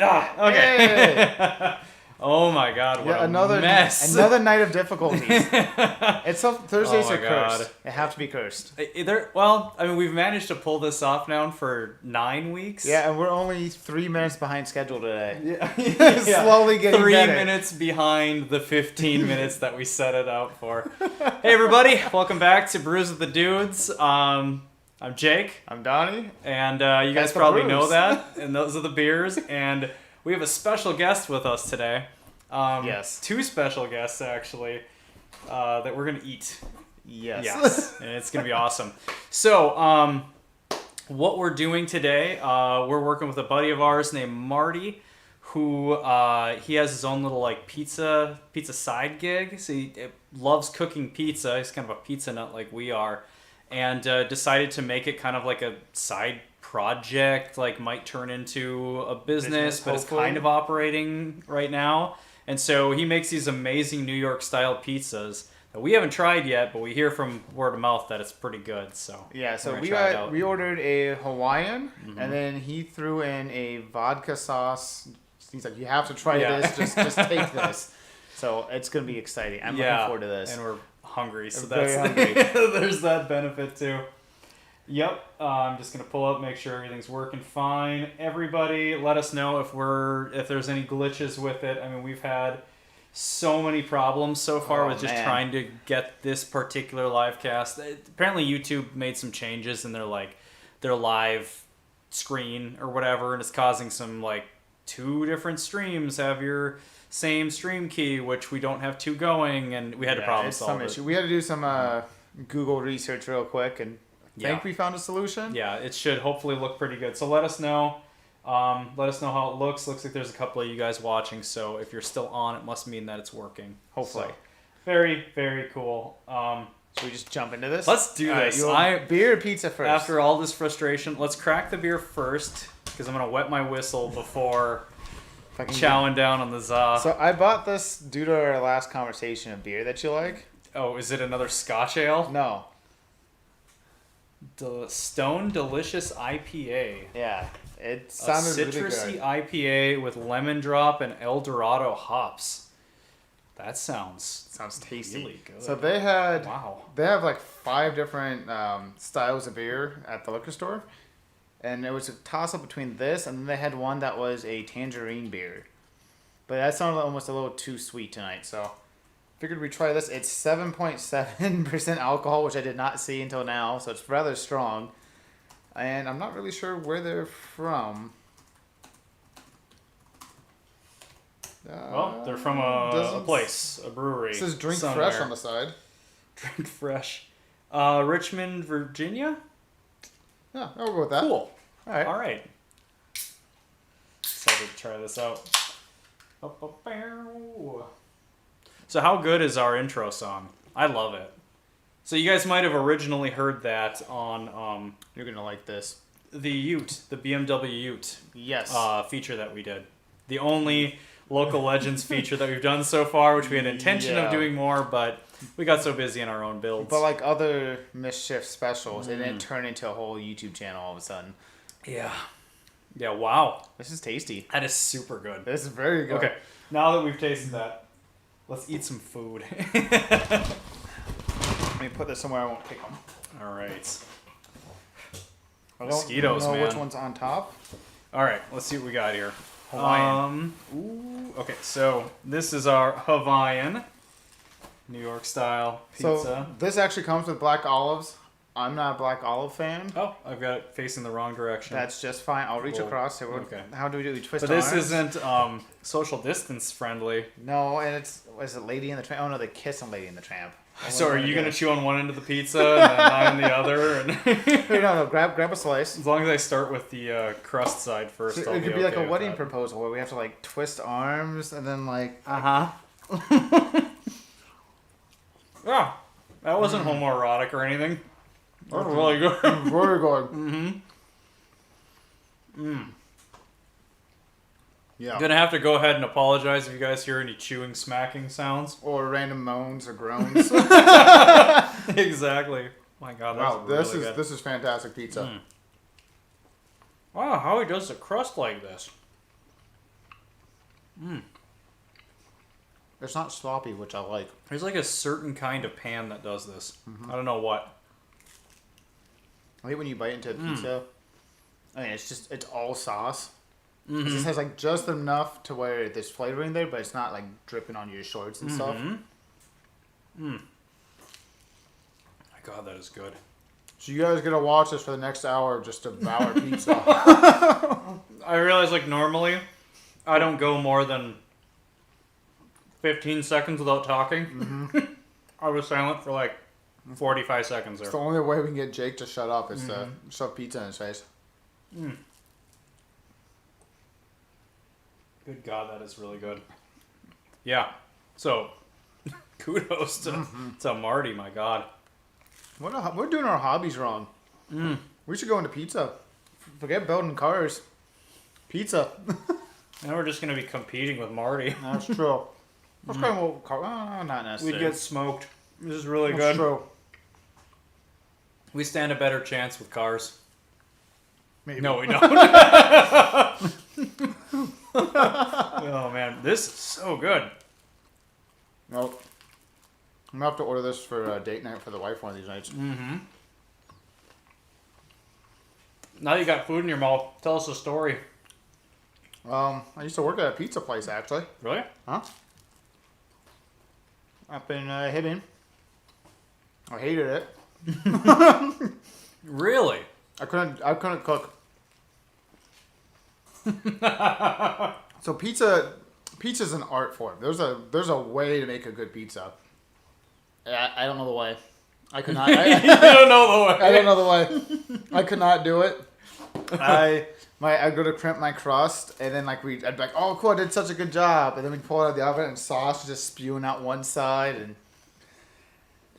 And okay. Oh my God! What a mess! Another night of difficulties. Thursdays are cursed. God. They have to be cursed. Well, I mean, we've managed to pull this off now for 9 weeks. Yeah, and we're only 3 minutes behind schedule today. Yeah. Slowly getting 3 better. minutes behind the 15 minutes that we set it out for. Hey everybody, welcome back to Brews with the Dudes. I'm Jake. I'm Donnie. And you guys probably know that. And those are the beers. And we have a special guest with us today. Yes. 2 special guests, actually, that we're going to eat. Yes. And it's going to be awesome. So, what we're doing today, we're working with a buddy of ours named Marty, who he has his own little like pizza side gig. So he loves cooking pizza. He's kind of a pizza nut like we are. And decided to make it kind of like a side project, like might turn into a business, but it's kind of operating right now. And so he makes these amazing New York style pizzas that we haven't tried yet, but we hear from word of mouth that it's pretty good. So yeah, so we ordered a Hawaiian, and then he threw in a vodka sauce. He's like, you have to try this. Just take this. So it's gonna be exciting. I'm looking forward to this. And we're hungry, so very that's hungry. There's that benefit too. Yep, I'm just gonna pull up, make sure everything's working fine. Everybody, let us know if there's any glitches with it. I mean, we've had so many problems so far with just trying to get this particular live cast. Apparently, YouTube made some changes in their live screen or whatever, and it's causing some 2 different streams have your same stream key, which we don't have 2 going, and we had to problem solve it. We had to do some Google research real quick, and I think we found a solution. Yeah, it should hopefully look pretty good. So let us know. Let us know how it looks. Looks like there's a couple of you guys watching, so if you're still on, it must mean that it's working. Hopefully. So, very, very cool. Should we just jump into this? Let's do this. Beer or pizza first? After all this frustration, let's crack the beer first, because I'm going to wet my whistle before chowing down on the za. So I bought this due to our last conversation of beer that you like. Oh, is it another Scotch ale? No. The Stone Delicious IPA. Yeah, it sounded really good. A citrusy IPA with lemon drop and El Dorado hops. That sounds tasty. Really good. So they have 5 different styles of beer at the liquor store, and it was a toss up between this and then they had one that was a tangerine beer, but that sounded almost a little too sweet tonight. So figured we'd try this. It's 7.7% alcohol, which I did not see until now, so it's rather strong. And I'm not really sure where they're from. Well, they're from a place, a brewery. It says Drink somewhere. Fresh on the side. Drink Fresh. Richmond, Virginia? Yeah, I'll go with that. Cool. All right. Excited to try this out. So how good is our intro song? I love it. So you guys might have originally heard that on You're gonna like this. The Ute, the BMW Ute. Yes. Feature that we did. The only Local Legends feature that we've done so far, which we had intention of doing more, but we got so busy in our own builds. But like other Mischief specials, it didn't turn into a whole YouTube channel all of a sudden. Yeah. Yeah, wow. This is tasty. That is super good. This is very good. Okay, now that we've tasted that, let's eat some food. Let me put this somewhere I won't pick them. All right. Mosquitoes, man. Which one's on top? All right, let's see what we got here. Hawaiian. Okay, so this is our Hawaiian New York style pizza. So this actually comes with black olives. I'm not a black olive fan. Oh, I've got it facing the wrong direction. That's just fine. I'll reach across. So okay. How do we do? We twist But our this arms? isn't social distance friendly. No, and is it Lady in the Tramp? Oh no, the kissing Lady in the Tramp. So are you gonna chew on one end of the pizza and then I on the other? And no, grab a slice. As long as I start with the crust side first, So I'll it could be be like okay a wedding with that. proposal where we have to like twist arms and then like. Yeah, that wasn't homoerotic or anything. That was really good. Very good. Yeah. Gonna have to go ahead and apologize if you guys hear any chewing, smacking sounds. Or random moans or groans. Exactly. My God, Wow, that's really good. this is fantastic pizza. Wow, how he does the crust like this? It's not sloppy, which I like. There's like a certain kind of pan that does this. I don't know what. I think when you bite into a pizza, I mean, it's all sauce. It just has like just enough to where there's flavoring there, but it's not like dripping on your shorts and stuff. My God, that is good. So you guys gonna watch this for the next hour of just devour pizza. I realize like normally I don't go more than 15 seconds without talking. I was silent for like 45 seconds there. It's the only way we can get Jake to shut up is to shove pizza in his face. Good God, that is really good. Yeah. So, kudos to Marty, my God. We're doing our hobbies wrong. We should go into pizza. Forget building cars. Pizza. Now we're just going to be competing with Marty. That's true. Let's go not necessarily. We'd get smoked. This is really That's good. true. We stand a better chance with cars. Maybe. No, we don't. Oh, man. This is so good. Well, I'm going to have to order this for a date night for the wife one of these nights. Now you got food in your mouth. Tell us a story. I used to work at a pizza place, actually. Really? Huh? Up in Hibbing. I hated it. Really? I couldn't cook. So pizza's an art form. There's a way to make a good pizza. I don't know the way. I could not. You don't know the way. I don't know the way. I could not do it. I'd go to crimp my crust, and then I'd be like, oh cool, I did such a good job, and then we'd pull it out of the oven, and sauce was just spewing out one side, and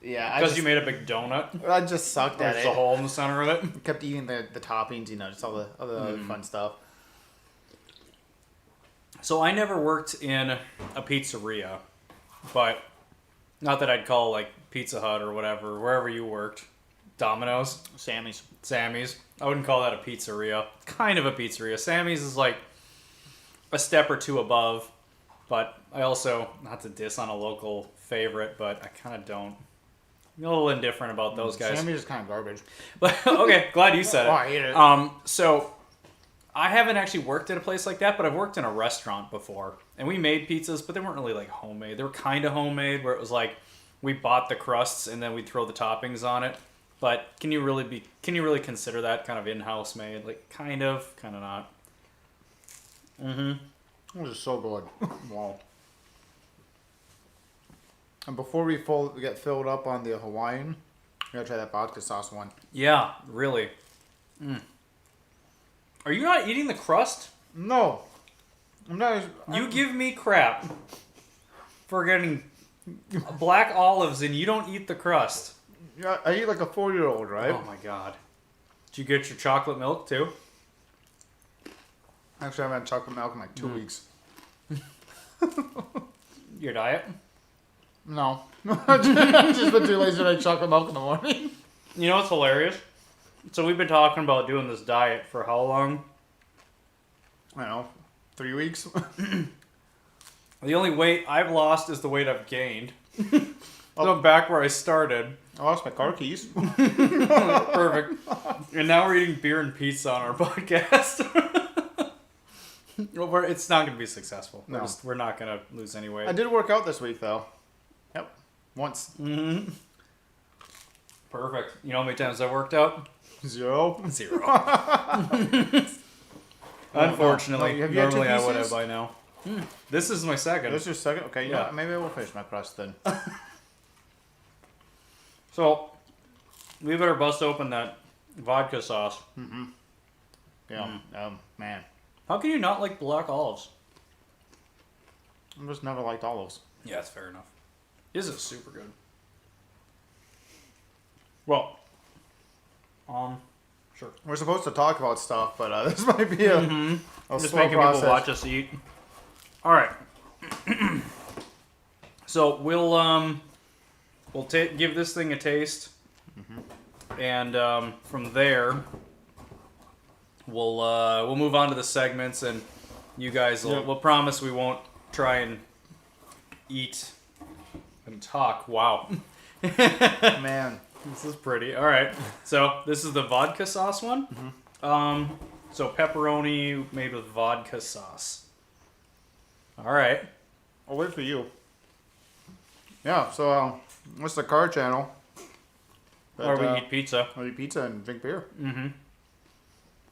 yeah, Because you made a big donut. I just sucked at There's it. a hole in the center of it. Kept eating the toppings, just all the other fun stuff. So I never worked in a pizzeria, but not that I'd call like Pizza Hut or whatever, wherever you worked. Domino's. Sammy's. I wouldn't call that a pizzeria. Kind of a pizzeria. Sammy's is like a step or two above, but I also, not to diss on a local favorite, but I kind of don't. I'm a little indifferent about those guys. Sammy's is kind of garbage. But okay, glad you said it. Oh, I hate it. So I haven't actually worked at a place like that, but I've worked in a restaurant before, and we made pizzas, but they weren't really like homemade. They were kind of homemade, where it was like we bought the crusts and then we'd throw the toppings on it. But can you really consider that kind of in-house made? Like kind of not. This is so good. Wow. And before we get filled up on the Hawaiian, you gotta try that vodka sauce one. Yeah, really. Are you not eating the crust? No. I'm not. You give me crap for getting black olives and you don't eat the crust. Yeah, I eat like a 4-year-old, right? Oh my God. Did you get your chocolate milk too? Actually, I haven't had chocolate milk in like 2 weeks. Your diet? No. I've just been too lazy to make chocolate milk in the morning. You know what's hilarious? So we've been talking about doing this diet for how long? I don't know, 3 weeks. The only weight I've lost is the weight I've gained. So I'm back where I started. I lost my car keys. Perfect. And now we're eating beer and pizza on our podcast. Well, it's not going to be successful. No. We're not going to lose any weight. I did work out this week, though. Yep. Once. Perfect. You know how many times I worked out? 0. Unfortunately. No, have you had two normally I would pieces? have by now. This is my second. This is your second? Okay, Yeah. yeah. Maybe I will finish my crust then. So, we better bust open that vodka sauce. Yeah. Man. How can you not like black olives? I just never liked olives. Yeah, that's fair enough. This is super good. Well, sure. We're supposed to talk about stuff, but this might be a Just slow making process. people watch us eat. All right. So we'll give this thing a taste, and from there we'll move on to the segments, and You guys we'll promise we won't try and eat and talk. Wow. Man. This is pretty. All right. So this is the vodka sauce one. Mm-hmm. So pepperoni made with vodka sauce. All right. I'll wait for you. Yeah, so what's the car channel? Or we eat pizza. We eat pizza and drink beer. Mm-hmm.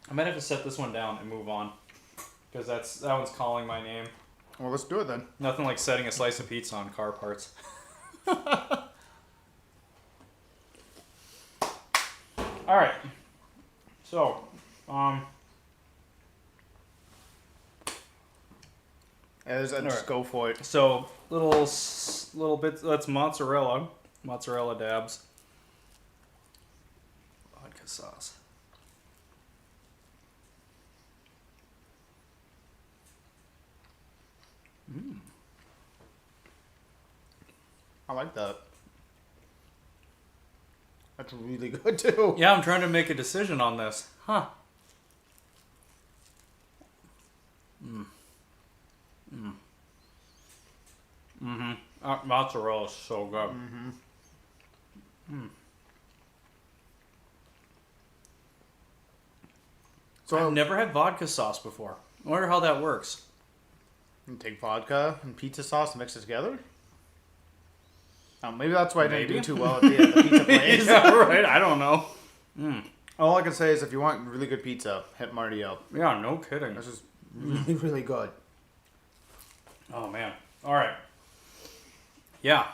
I might have to set this one down and move on. Because that one's calling my name. Well, let's do it then. Nothing like setting a slice of pizza on car parts. All right. So, just go for it. So little bits. That's mozzarella dabs, vodka sauce. I like that. That's really good too. Yeah, I'm trying to make a decision on this. Huh. Mozzarella is so good. So I've never had vodka sauce before. I wonder how that works. You take vodka and pizza sauce and mix it together? Maybe that's why I didn't do too well at the pizza place. Yeah, right. I don't know. All I can say is if you want really good pizza, hit Marty up. Yeah, no kidding. This is really, really good. Oh, man. All right. Yeah.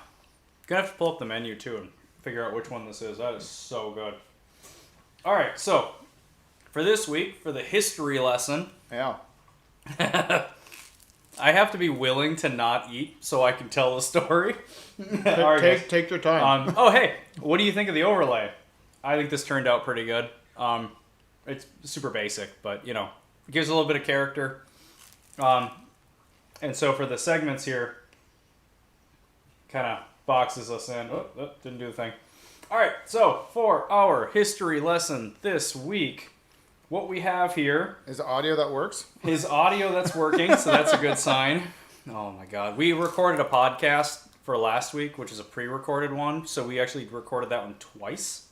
Gonna have to pull up the menu, too, and figure out which one this is. That is so good. All right, so for this week, for the history lesson... Yeah. I have to be willing to not eat so I can tell the story. Take your time. Oh, hey, what do you think of the overlay? I think this turned out pretty good. It's super basic, but, it gives a little bit of character. And so for the segments here, kind of boxes us in. Oh, didn't do the thing. All right, so for our history lesson this week, what we have here is the audio that works. His audio that's working, so that's a good sign. Oh my God. We recorded a podcast for last week, which is a pre-recorded one. So we actually recorded that one twice.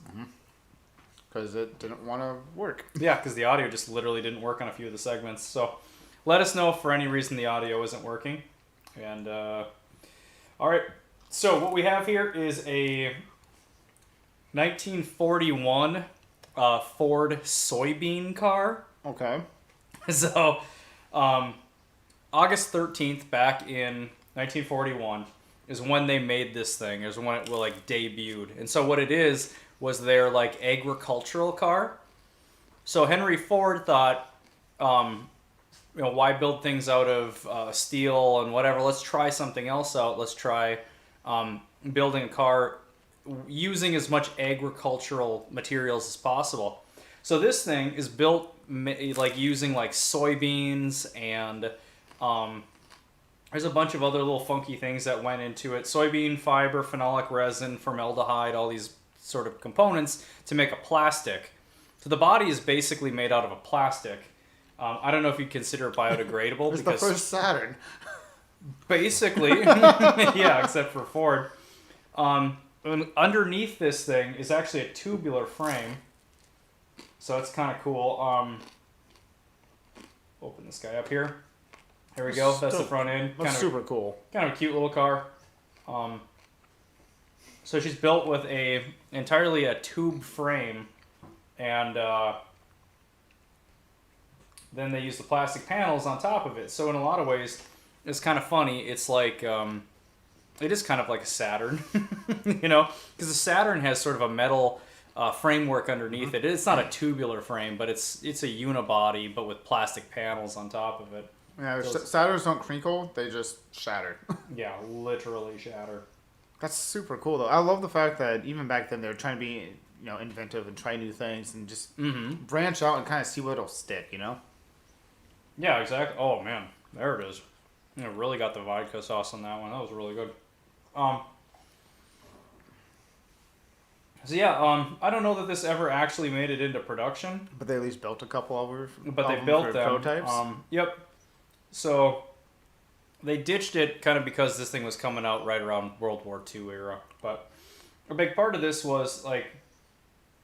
Because it didn't want to work. Yeah, because the audio just literally didn't work on a few of the segments. So let us know if for any reason the audio isn't working. And, all right. So what we have here is a 1941 Ford soybean car. Okay. So, August 13th, back in 1941, is when they made this thing. Is when it debuted. And so what it was their agricultural car. So Henry Ford thought, why build things out of steel and whatever? Let's try something else out. Let's try building a car using as much agricultural materials as possible. So this thing is built using soybeans and there's a bunch of other little funky things that went into it. Soybean fiber, phenolic resin, formaldehyde, all these sort of components to make a plastic. So the body is basically made out of a plastic. I don't know if you'd consider it biodegradable. It's the first Saturn. Basically. Yeah, except for Ford. And underneath this thing is actually a tubular frame. So that's kind of cool. Open this guy up here. Here we go. That's the front end. That's super cool. Kind of a cute little car. So she's built with entirely a tube frame. And then they use the plastic panels on top of it. So in a lot of ways, it's kind of funny. It's it is kind of like a Saturn, because the Saturn has sort of a metal framework underneath it. It's not a tubular frame, but it's a unibody, but with plastic panels on top of it. Yeah, Saturns don't crinkle; they just shatter. Yeah, literally shatter. That's super cool, though. I love the fact that even back then they were trying to be, inventive and try new things and just branch out and kind of see what'll stick. Yeah, exactly. Oh man, there it is. Really got the vodka sauce on that one. That was really good. So yeah, I don't know that this ever actually made it into production. But they at least built a couple of them. But they built them. Prototypes. Yep. So they ditched it kind of because this thing was coming out right around World War II era. But a big part of this was like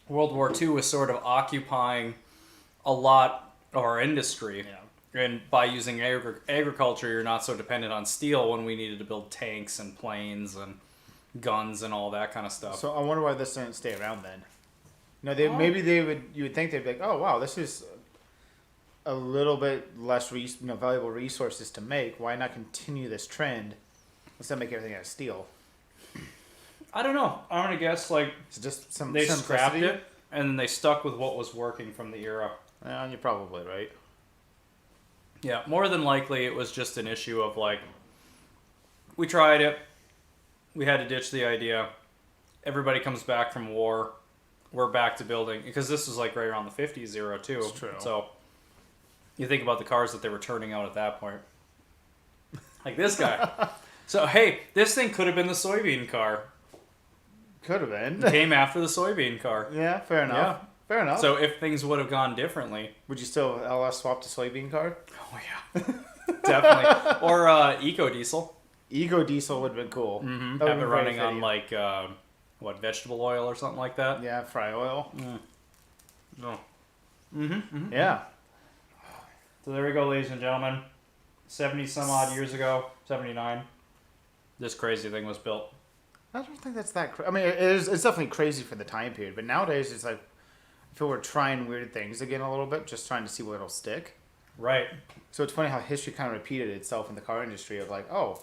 World War II was sort of occupying a lot of our industry. Yeah. And by using agriculture, you're not so dependent on steel when we needed to build tanks and planes and guns and all that kind of stuff. So I wonder why this didn't stay around then. No, maybe you would think they'd be like, oh wow, this is a little bit less valuable resources to make. Why not continue this trend instead of make everything out of steel? I don't know. I'm gonna guess like It's just some they simplicity. scrapped it and then they stuck with what was working from the era. You're probably right. Yeah, more than likely it was just an issue of like, we tried it, we had to ditch the idea, everybody comes back from war, we're back to building, because this was like right around the 50s era too. It's true. So you think about the cars that they were turning out at that point. Like this guy. So hey, this thing could have been the soybean car. Could have been. It came after the soybean car. Yeah, fair enough. Yeah. Fair enough. So if things would have gone differently. Would you still LS swap to soybean car? Oh yeah. Definitely. Or eco diesel. Eco diesel would have been cool. Mm-hmm. That would Have it been running very on like vegetable oil or something like that. Yeah, fry oil. No. Mm-hmm. Yeah. So there we go, ladies and gentlemen. 70 some odd years ago, 79. This crazy thing was built. I don't think that's that I mean, it's definitely crazy for the time period, but nowadays it's like, I feel we're trying weird things again a little bit, just trying to see what'll stick. Right. So it's funny how history kind of repeated itself in the car industry of like, oh,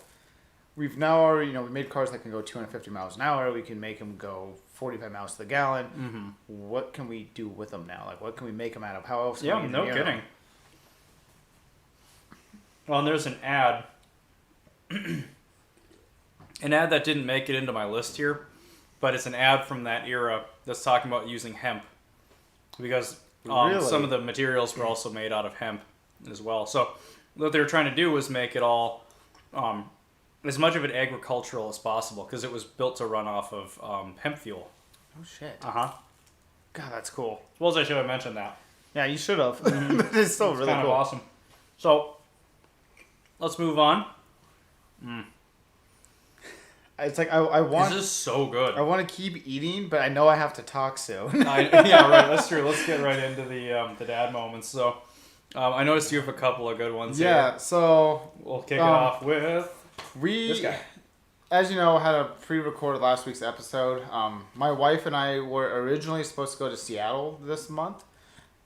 we've now already, we made cars that can go 250 miles an hour. We can make them go 45 miles to the gallon. Mm-hmm. What can we do with them now? Like, what can we make them out of? How else can Yeah, we no engineer kidding. them? Well, and there's an ad. An ad that didn't make it into my list here, but it's an ad from that era that's talking about using hemp. Because Really? some of the materials were also made out of hemp as well. So what they were trying to do was make it all as much of it agricultural as possible because it was built to run off of hemp fuel. Oh, shit. Uh-huh. God, that's cool. Well, I should have mentioned that. Yeah, you should have. But it's still really Kind cool. of awesome. So let's move on. It's like I want. This is so good. I want to keep eating, but I know I have to talk soon. Yeah, right. That's true. Let's get right into the dad moments. So, I noticed you have a couple of good ones. Yeah. Here. So We'll kick it off with we, this guy. as you know, had a pre-recorded last week's episode. My wife and I were originally supposed to go to Seattle this month,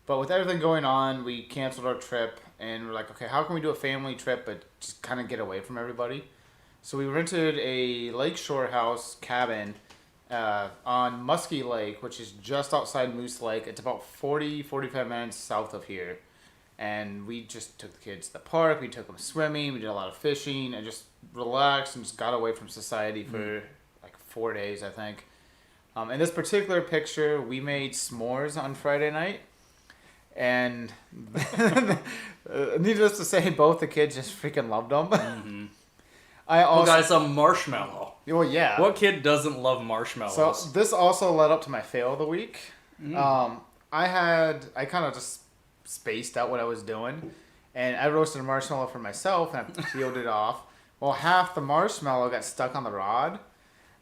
but with everything going on, we canceled our trip, and we're like, okay, how can we do a family trip but just kind of get away from everybody? So we rented a lakeshore house cabin on Muskie Lake, which is just outside Moose Lake. It's about 45 minutes south of here. And we just took the kids to the park. We took them swimming. We did a lot of fishing and just relaxed and just got away from society for like 4 days, I think. In this particular picture, we made s'mores on Friday night. And needless to say, both the kids just freaking loved them. Mm-hmm. I also, got some marshmallow. well, yeah. What kid doesn't love marshmallows? So this also led up to my fail of the week. I kind of just spaced out what I was doing, and I roasted a marshmallow for myself and I peeled it off. Well, half the marshmallow got stuck on the rod,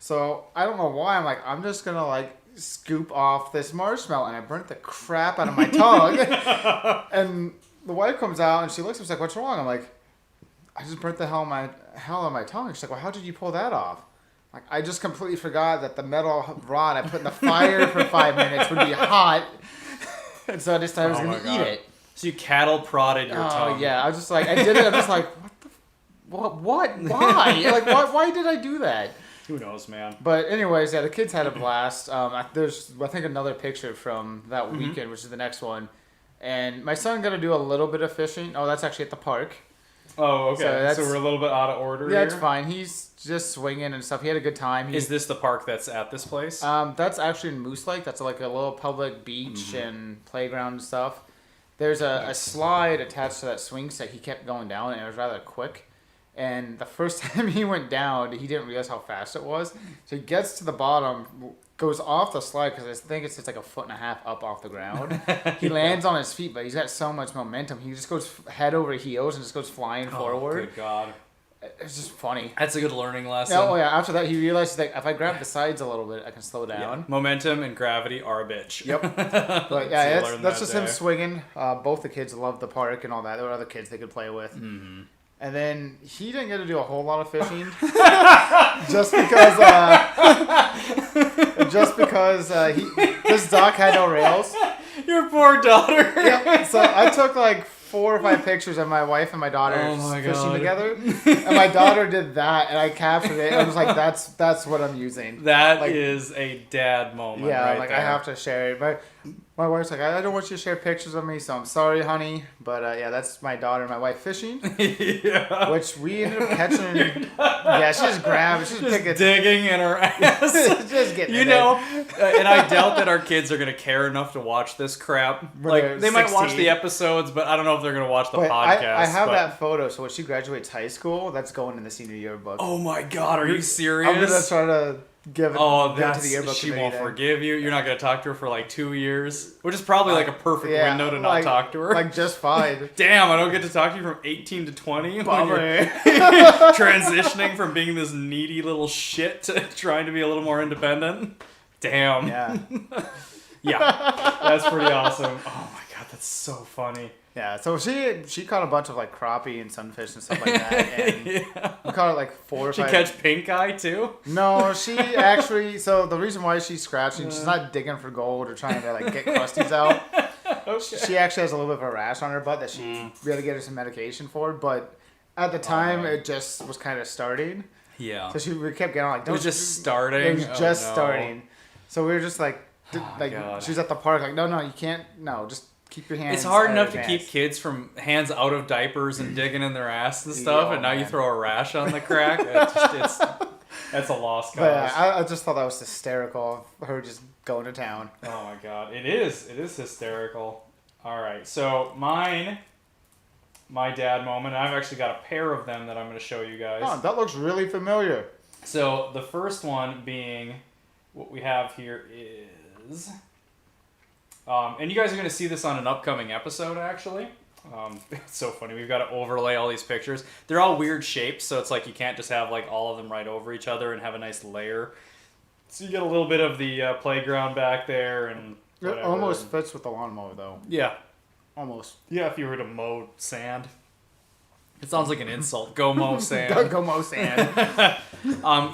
so I don't know why. I'm like, I'm just gonna like scoop off this marshmallow, and I burnt the crap out of my tongue. And the wife comes out and she looks at me, she's like, "What's wrong?" I'm like, I just burnt the hell on my tongue. She's like, well, how did you pull that off? Like, I just completely forgot that the metal rod I put in the fire for 5 minutes would be hot. And so I decided I was going to eat it. So you cattle prodded your tongue. Oh, yeah. I was just like, I did it. I'm just like, what? Why? Like, why did I do that? Who knows, man? But anyways, yeah, the kids had a blast. There's, I think, another picture from that weekend, which is the next one. And my son got to do a little bit of fishing. Oh, that's actually at the park. Oh, okay. So we're a little bit out of order Yeah, here. it's fine. He's just swinging and stuff. He had a good time. Is this the park that's at this place? That's actually in Moose Lake. That's like a little public beach and playground and stuff. There's a slide attached to that swing set. He kept going down, and it was rather quick. And the first time he went down, he didn't realize how fast it was. So he gets to the bottom, goes off the slide because I think it's like a foot and a half up off the ground. He lands on his feet, but he's got so much momentum. He just goes head over heels and just goes flying forward. Good God. It's just funny. That's a good learning lesson. Oh yeah. After that, he realizes that if I grab the sides a little bit, I can slow down. Yeah. Momentum and gravity are a bitch. Yep. But yeah, that's just him swinging. Both the kids loved the park and all that. There were other kids they could play with. Mm-hmm. And then he didn't get to do a whole lot of fishing, just because this dock had no rails. Your poor daughter. Yep. So I took like 4 or 5 pictures of my wife and my daughter fishing together, and my daughter did that, and I captured it. And I was like, "That's what I'm using." That is a dad moment. Yeah, right like there. I have to share it. My wife's like, "I don't want you to share pictures of me, so I'm sorry, honey." But yeah, that's my daughter and my wife fishing. Yeah. Which we ended up catching. Yeah, she just grabbed, she just picked digging in her ass. Just getting and I doubt that our kids are gonna care enough to watch this crap. Like they might watch the episodes, but I don't know if they're gonna watch the podcast. I have that photo, so when she graduates high school, that's going in the senior yearbook. Oh my God, are you serious? I'm gonna try to give it to the yearbook. She won't forgive you. You're not gonna talk to her for like 2 years, which is probably like a perfect window to not talk to her. Like just fine. Damn, I don't get to talk to you from 18 to 20. Bummer. Transitioning from being this needy little shit to trying to be a little more independent. Damn. Yeah. Yeah. That's pretty awesome. Oh my God, that's so funny. Yeah, so she caught a bunch of like crappie and sunfish and stuff like that, and we caught like 4 or 5. She catch pink eye too? No, she actually. So the reason why she's scratching, she's not digging for gold or trying to like get crusties out. Okay. She actually has a little bit of a rash on her butt that she really get her some medication for, but at the time it just was kind of starting. Yeah. So we kept getting like, it was just starting. It was just starting. So we were just like, God. she was at the park like, no, you can't, no, just. Keep your hands. It's hard enough to keep kids from hands out of diapers and digging in their ass and stuff, and now you throw a rash on the crack. That's a lost cause. But yeah, I just thought that was hysterical. Her just going to town. Oh my God, it is hysterical. All right, so my dad moment. I've actually got a pair of them that I'm going to show you guys. Oh, that looks really familiar. So the first one being what we have here is. And you guys are going to see this on an upcoming episode, actually. It's so funny. We've got to overlay all these pictures. They're all weird shapes, so it's like you can't just have like all of them right over each other and have a nice layer. So you get a little bit of the playground back there and whatever. It almost fits with the lawnmower, though. Yeah. Almost. Yeah, if you were to mow sand. It sounds like an insult. Go mow sand. Go mow sand.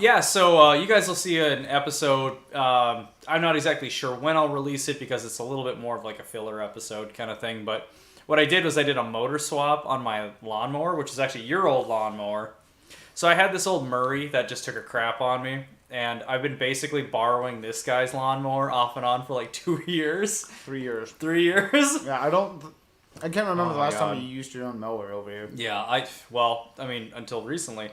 Yeah, so you guys will see an episode. I'm not exactly sure when I'll release it because it's a little bit more of like a filler episode kind of thing. But what I did was I did a motor swap on my lawnmower, which is actually your old lawnmower. So I had this old Murray that just took a crap on me. And I've been basically borrowing this guy's lawnmower off and on for like 2 years. 3 years. 3 years? Yeah, I can't remember the last time you used your own mower over here. Yeah, until recently.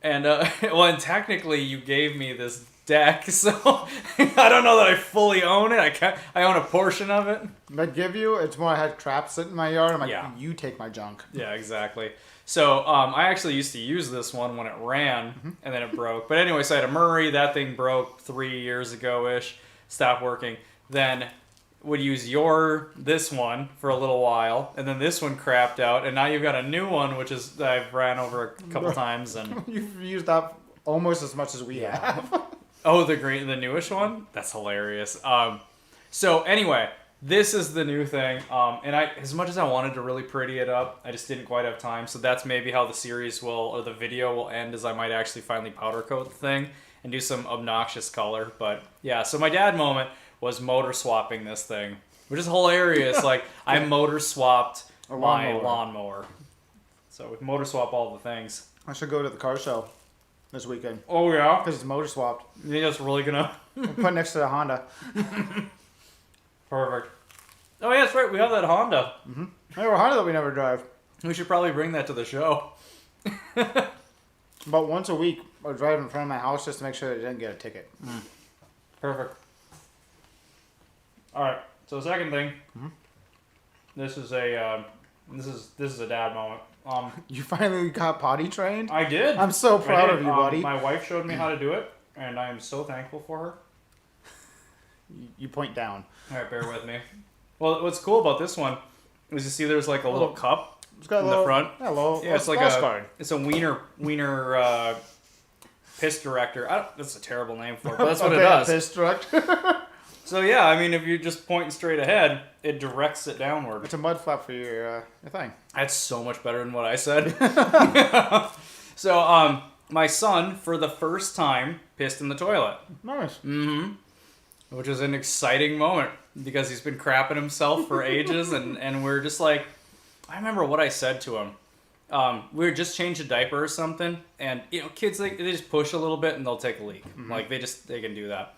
And, and technically you gave me this deck, so I don't know that I fully own it. I own a portion of it. I give you, it's more I had traps sitting in my yard. I'm like, yeah. You take my junk. Yeah, exactly. So I actually used to use this one when it ran, and then it broke. But anyway, so I had a Murray. That thing broke 3 years ago-ish. Stopped working. Then would use this one for a little while, and then this one crapped out, and now you've got a new one, which is I've ran over a couple times, and you've used that almost as much as we have. Oh, the newish one? That's hilarious. So anyway, this is the new thing, and as much as I wanted to really pretty it up, I just didn't quite have time. So that's maybe how the series or the video will end, is I might actually finally powder coat the thing and do some obnoxious color. But yeah, so my dad moment was motor swapping this thing, which is hilarious. Like, I motor swapped my lawnmower. So we motor swap all the things. I should go to the car show this weekend. Oh, yeah? Because it's motor swapped. You think that's really gonna... We'll put it next to the Honda. Perfect. Oh, yeah, that's right. We have that Honda. Mm-hmm. We have a Honda that we never drive. We should probably bring that to the show. About once a week, I drive in front of my house just to make sure that it didn't get a ticket. Perfect. All right. So the second thing, this is a dad moment. You finally got potty trained? I did. I'm so proud of you, buddy. My wife showed me how to do it, and I am so thankful for You point down. All right, bear with me. Well, what's cool about this one is you see there's like a little cup got in the front. Yeah, it's like it's a wiener piss director. That's a terrible name for it, but that's what it does. Piss director. So yeah, I mean, if you're just pointing straight ahead, it directs it downward. It's a mud flap for your thing. That's so much better than what I said. So my son, for the first time, pissed in the toilet. Nice. Mm-hmm. Which is an exciting moment because he's been crapping himself for ages, and we're just like, I remember what I said to him. We were just changed a diaper or something, and kids they just push a little bit and they'll take a leak. Mm-hmm. Like they can do that.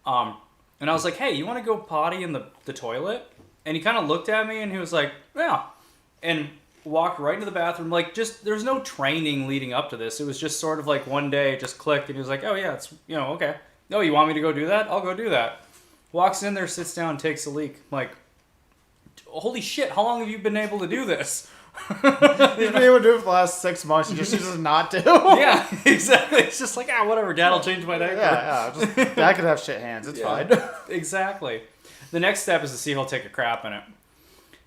And I was like, hey, you want to go potty in the toilet? And he kind of looked at me and he was like, yeah, and walked right into the bathroom. Like there's no training leading up to this. It was just sort of like one day it just clicked, and he was like, oh yeah, it's okay. No, you want me to go do that? I'll go do that. Walks in there, sits down, takes a leak. I'm like, holy shit, how long have you been able to do this? He's been able to do it for the last 6 months. He just chooses not to. Yeah, exactly. It's just like, whatever, Dad will change my diaper. Yeah. Dad could have shit hands. It's fine. Exactly. The next step is to see if he'll take a crap in it.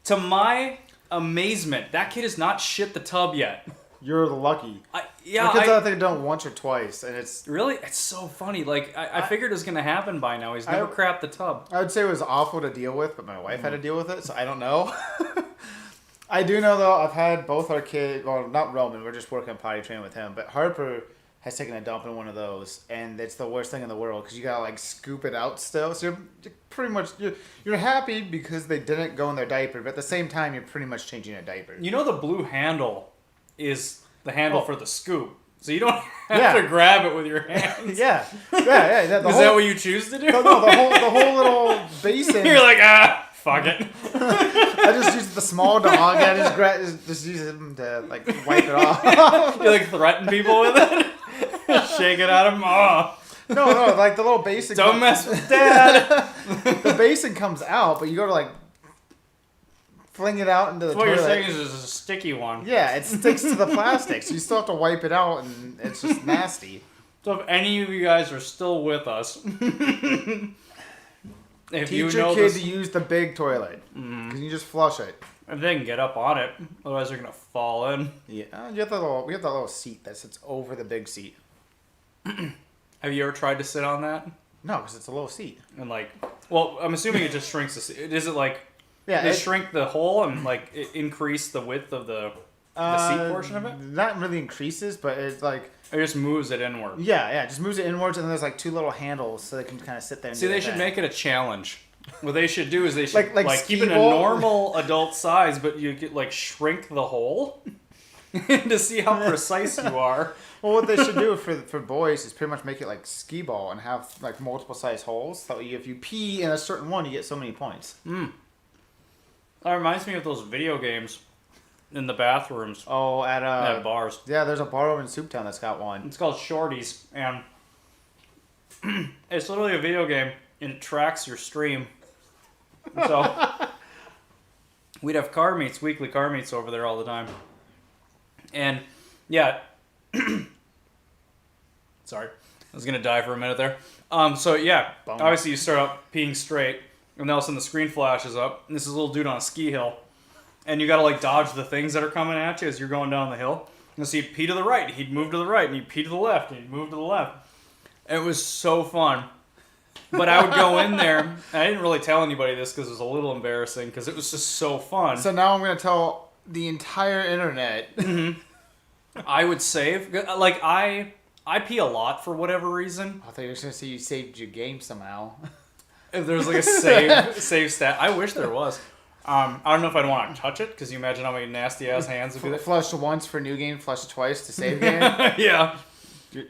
To my amazement, that kid has not shit the tub yet. You're lucky. Kids I think done once or twice, and it's really it's so funny. Like I figured it was gonna happen by now. He's never crapped the tub. I would say it was awful to deal with, but my wife had to deal with it, so I don't know. I do know though. I've had both our kids. Well, not Roman. We're just working on potty training with him, but Harper has taken a dump in one of those, and it's the worst thing in the world because you gotta like scoop it out still. So you're pretty much you're happy because they didn't go in their diaper, but at the same time you're pretty much changing a diaper. The blue handle is the handle for the scoop, so you don't have to grab it with your hands. Yeah. Is that what you choose to do? No, the whole little basin. You're like, fuck it. I just use the small dog. I just use him to like wipe it off. You like threaten people with it? Shake it at them. Oh. No, like the little basin. Don't mess with Dad. The basin comes out, but you go to like fling it out into the toilet. What you're saying is it's a sticky one. Yeah, it sticks to the plastic, so you still have to wipe it out, and it's just nasty. So if any of you guys are still with us, teach your kid to use the big toilet, because you just flush it. If they can get up on it, otherwise they're gonna fall in. Yeah, we have that little seat that sits over the big seat. Have you ever tried to sit on that? No, because it's a little seat. And I'm assuming it just shrinks the seat. Is it like? Yeah, they shrink the hole and increase the width of the seat portion of it. Not really increases, but it's like it just moves it inward. Yeah, it just moves it inwards, and then there's like two little handles, so they can kind of sit there. And see, they should make it a challenge. What they should do is they should like keep it a normal adult size, but you could shrink the hole to see how precise you are. Well, what they should do for boys is pretty much make it like skee ball and have like multiple size holes. So if you pee in a certain one, you get so many points. That reminds me of those video games in the bathrooms. Oh, at bars. Yeah, there's a bar over in Souptown that's got one. It's called Shorties, and it's literally a video game, and it tracks your stream. So we'd have weekly car meets over there all the time. And yeah, sorry, I was gonna die for a minute there. So yeah, obviously you start out peeing straight. And all of a sudden the screen flashes up, and this is a little dude on a ski hill. And you gotta dodge the things that are coming at you as you're going down the hill. And so he'd pee to the right, he'd move to the right, and he'd pee to the left, and he'd move to the left. And it was so fun. But I would go in there, and I didn't really tell anybody this because it was a little embarrassing, because it was just so fun. So now I'm gonna tell the entire internet. Mm-hmm. I would save. I pee a lot for whatever reason. I thought you were gonna say you saved your game somehow. If there's a save stat, I wish there was. I don't know if I'd want to touch it, because you imagine how many nasty ass hands would be there. Flush once for new game, flush twice to save game. Yeah,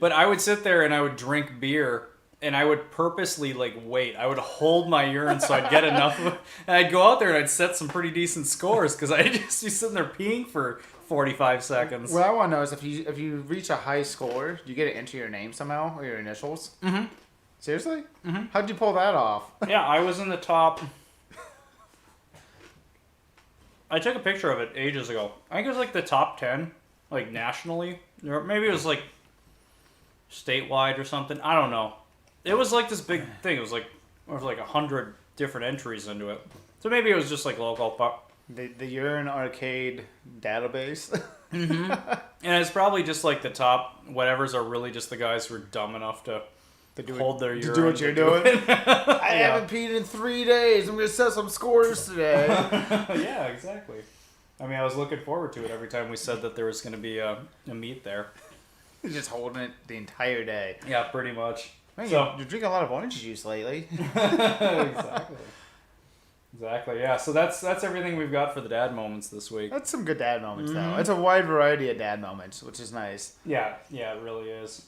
but I would sit there and I would drink beer, and I would purposely wait. I would hold my urine so I'd get enough of it, and I'd go out there and I'd set some pretty decent scores, because I'd just be sitting there peeing for 45 seconds. What I want to know is if you reach a high score, do you get to enter your name somehow or your initials? Mm-hmm. Seriously? Mm-hmm. How'd you pull that off? Yeah, I was in the top. I took a picture of it ages ago. I think it was the top 10, nationally. Or maybe it was statewide or something. I don't know. It was this big thing. It was There's like 100 different entries into it. So maybe it was just like local, but The Urine Arcade database. and it's probably just like the top whatevers are really just the guys who are dumb enough to hold their urine. To do what you're doing. I haven't peed in 3 days. I'm gonna set some scores today. Yeah, exactly. I mean, I was looking forward to it every time we said that there was going to be a meet there. You're just holding it the entire day. Yeah, pretty much. Man, you're drinking a lot of orange juice lately. Exactly. Yeah. So that's everything we've got for the dad moments this week. That's some good dad moments, though. It's a wide variety of dad moments, which is nice. Yeah. Yeah, it really is.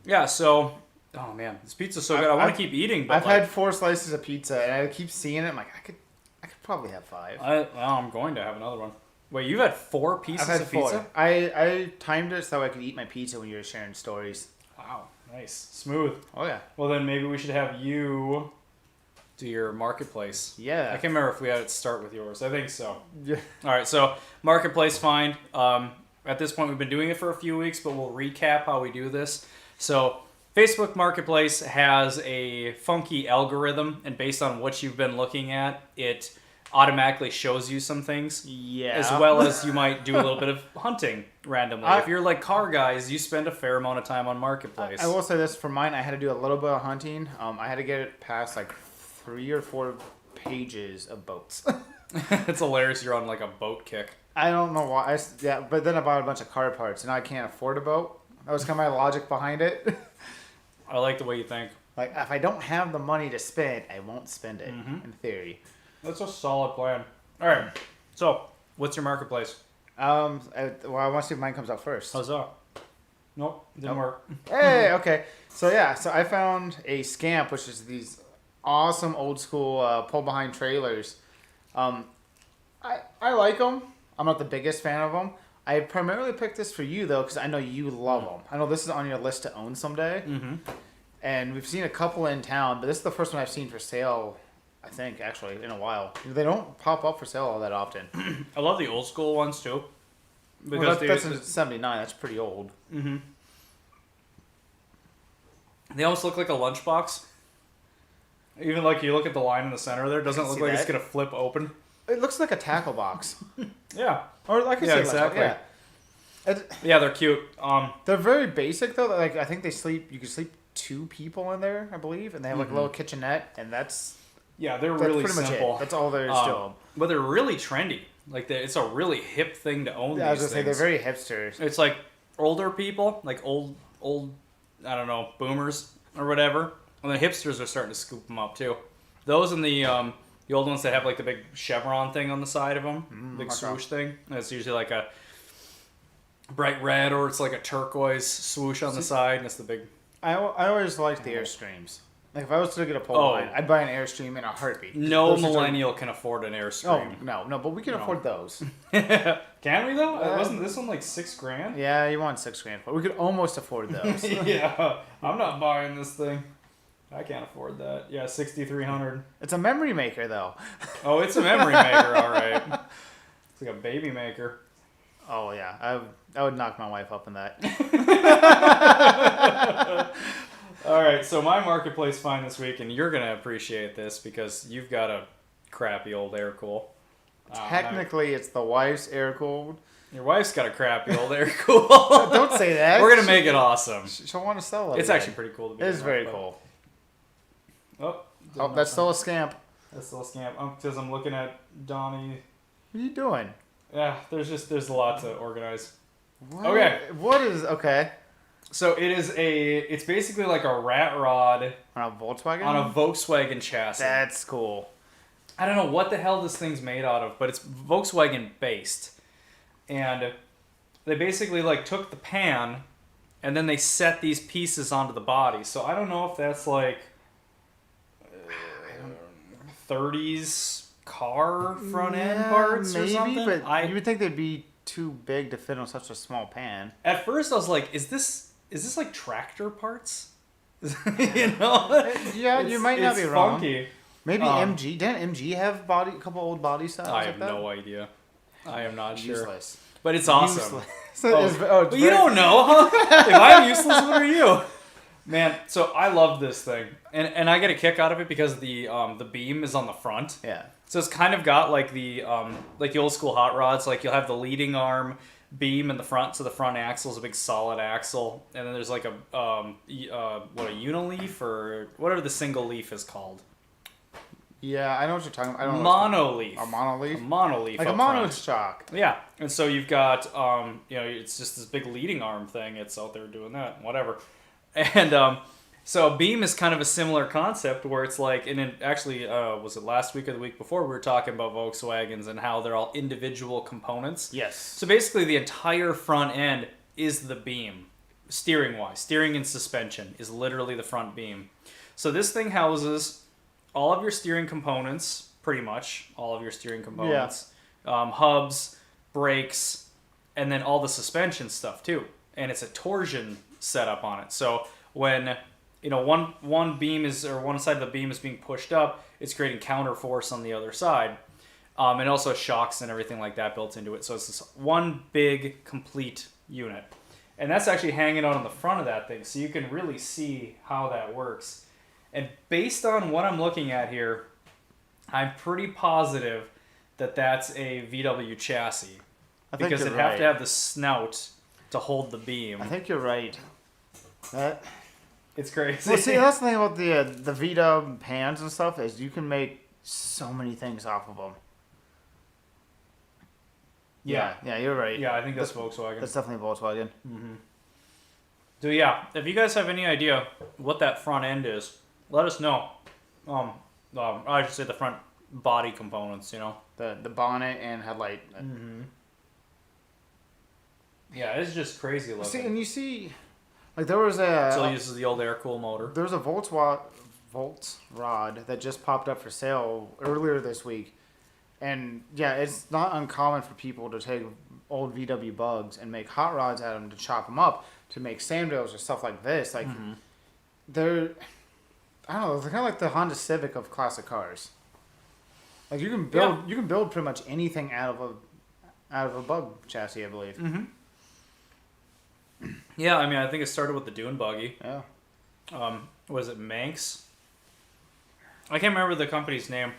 Yeah. So, oh man, this pizza's so good. I want to keep eating. But I've had 4 slices of pizza, and I keep seeing it. I'm like, I could probably have 5. I'm going to have another one. Wait, you've had 4 pieces of pizza? I timed it so I could eat my pizza when you were sharing stories. Wow. Nice. Smooth. Oh yeah. Well, then maybe we should have you do your marketplace. Yeah. I can't remember if we had it start with yours. I think so. Yeah. All right, so marketplace find. At this point, we've been doing it for a few weeks, but we'll recap how we do this. So Facebook Marketplace has a funky algorithm, and based on what you've been looking at, it automatically shows you some things. Yeah. As well as you might do a little bit of hunting randomly. If you're like car guys, you spend a fair amount of time on Marketplace. I will say this, for mine, I had to do a little bit of hunting. I had to get it past like 3 or 4 pages of boats. It's hilarious you're on like a boat kick. I don't know why. But then I bought a bunch of car parts, and I can't afford a boat. That was kind of my logic behind it. I like the way you think. Like, if I don't have the money to spend, I won't spend it, in theory. That's a solid plan. All right. So, what's your marketplace? I want to see if mine comes out first. How's that? Nope, didn't work. Hey, okay. So I found a Scamp, which is these awesome old school pull behind trailers. I like them. I'm not the biggest fan of them. I primarily picked this for you though, because I know you love them. I know this is on your list to own someday. Mm-hmm. And we've seen a couple in town, but this is the first one I've seen for sale. I think, actually, in a while. They don't pop up for sale all that often. I love the old school ones, too. Because that's in 79. That's pretty old. Mm-hmm. They almost look like a lunchbox. Even like you look at the line in the center there, it doesn't look like it's going to flip open. It looks like a tackle box. Yeah. Or like I said, exactly. Yeah, they're cute. They're very basic, though. Like, I think you can sleep 2 people in there, I believe. And they have like a little kitchenette, and that's... Yeah, they're really pretty simple. Much it. That's all there is to them. But they're really trendy. Like, it's a really hip thing to own. Yeah, I was gonna say they're very hipsters. It's like older people, like old, I don't know, boomers or whatever. And the hipsters are starting to scoop them up too. Those and the old ones that have like the big chevron thing on the side of them, big swoosh thing. And it's usually like a bright red or it's like a turquoise swoosh on the side, and it's the big. I always liked the Airstreams. Like, if I was to get a pole line, I'd buy an Airstream in a heartbeat. No millennial can afford an Airstream. Oh, no, but we can afford those. Can we, though? Wasn't this one like $6,000? Yeah, you want $6,000, but we could almost afford those. Yeah, I'm not buying this thing. I can't afford that. Yeah, $6,300. It's a memory maker, though. Oh, it's a memory maker, all right. It's like a baby maker. Oh, yeah. I would knock my wife up in that. All right, so my marketplace find this week, and you're going to appreciate this because you've got a crappy old air cool. Technically, it's the wife's air cooled. Your wife's got a crappy old air cool. Don't say that. We're going to make it awesome. She'll want to sell it. It's actually pretty cool to be. It is very cool. Oh, that's still a Scamp. That's still a Scamp. Because I'm looking at Donnie. What are you doing? Yeah, there's a lot to organize. What? Okay. What is... Okay. So it's basically like a rat rod on a Volkswagen? On a Volkswagen chassis. That's cool. I don't know what the hell this thing's made out of, but it's Volkswagen based. And they basically like took the pan and then they set these pieces onto the body. So I don't know if that's like 30s car front end parts or something. But you would think they'd be too big to fit on such a small pan. At first I was like, is this like tractor parts? You know? Yeah, you might not be wrong. Funky. Maybe MG. Didn't MG have a couple old body styles I like have that? no idea. I am not sure. Useless. But it's awesome. But you don't know, huh? If I'm useless, what are you? Man, so I love this thing, and I get a kick out of it because the beam is on the front. Yeah. So it's kind of got like the old school hot rods. Like you'll have the leading arm beam in the front, so the front axle is a big solid axle, and then there's like a unileaf or whatever the single leaf is called. Yeah, I know what you're talking about. I don't know. Monolith. A monolith? A monolith. Like up a mono front. shock. Yeah, and so you've got it's just this big leading arm thing. It's out there doing that, whatever. And so a beam is kind of a similar concept where it's like, and it actually, was it last week or the week before, we were talking about Volkswagens and how they're all individual components. Yes. So basically the entire front end is the beam, steering-wise. Steering and suspension is literally the front beam. So this thing houses all of your steering components, pretty much, all of your steering components. Yeah. Hubs, brakes, and then all the suspension stuff too. And it's a torsion setup on it. So when one beam is, or one side of the beam is being pushed up, it's creating counter force on the other side. And also shocks and everything like that built into it. So it's this one big complete unit. And that's actually hanging out on the front of that thing. So you can really see how that works. And based on what I'm looking at here, I'm pretty positive that that's a VW chassis. Because it'd have to have the snout to hold the beam. I think you're right. It's crazy. Well, see, that's the thing about the VW pans and stuff is you can make so many things off of them. Yeah, you're right. Yeah, I think that's Volkswagen. That's definitely Volkswagen. Mm-hmm. So yeah, if you guys have any idea what that front end is, let us know. I should say the front body components, The bonnet and headlight. Mm-hmm. Yeah, it's just crazy looking. See, and you see, like there was a... Still uses the old air-cooled motor. There was a Volts rod that just popped up for sale earlier this week. And yeah, it's not uncommon for people to take old VW bugs and make hot rods out of them to chop them up to make sand rails or stuff like this. Like, they're... I don't know, they're kind of like the Honda Civic of classic cars. Like you can build pretty much anything out of a bug chassis, I believe. Mm-hmm. Yeah, I mean, I think it started with the Dune buggy. Yeah. Was it Manx? I can't remember the company's name.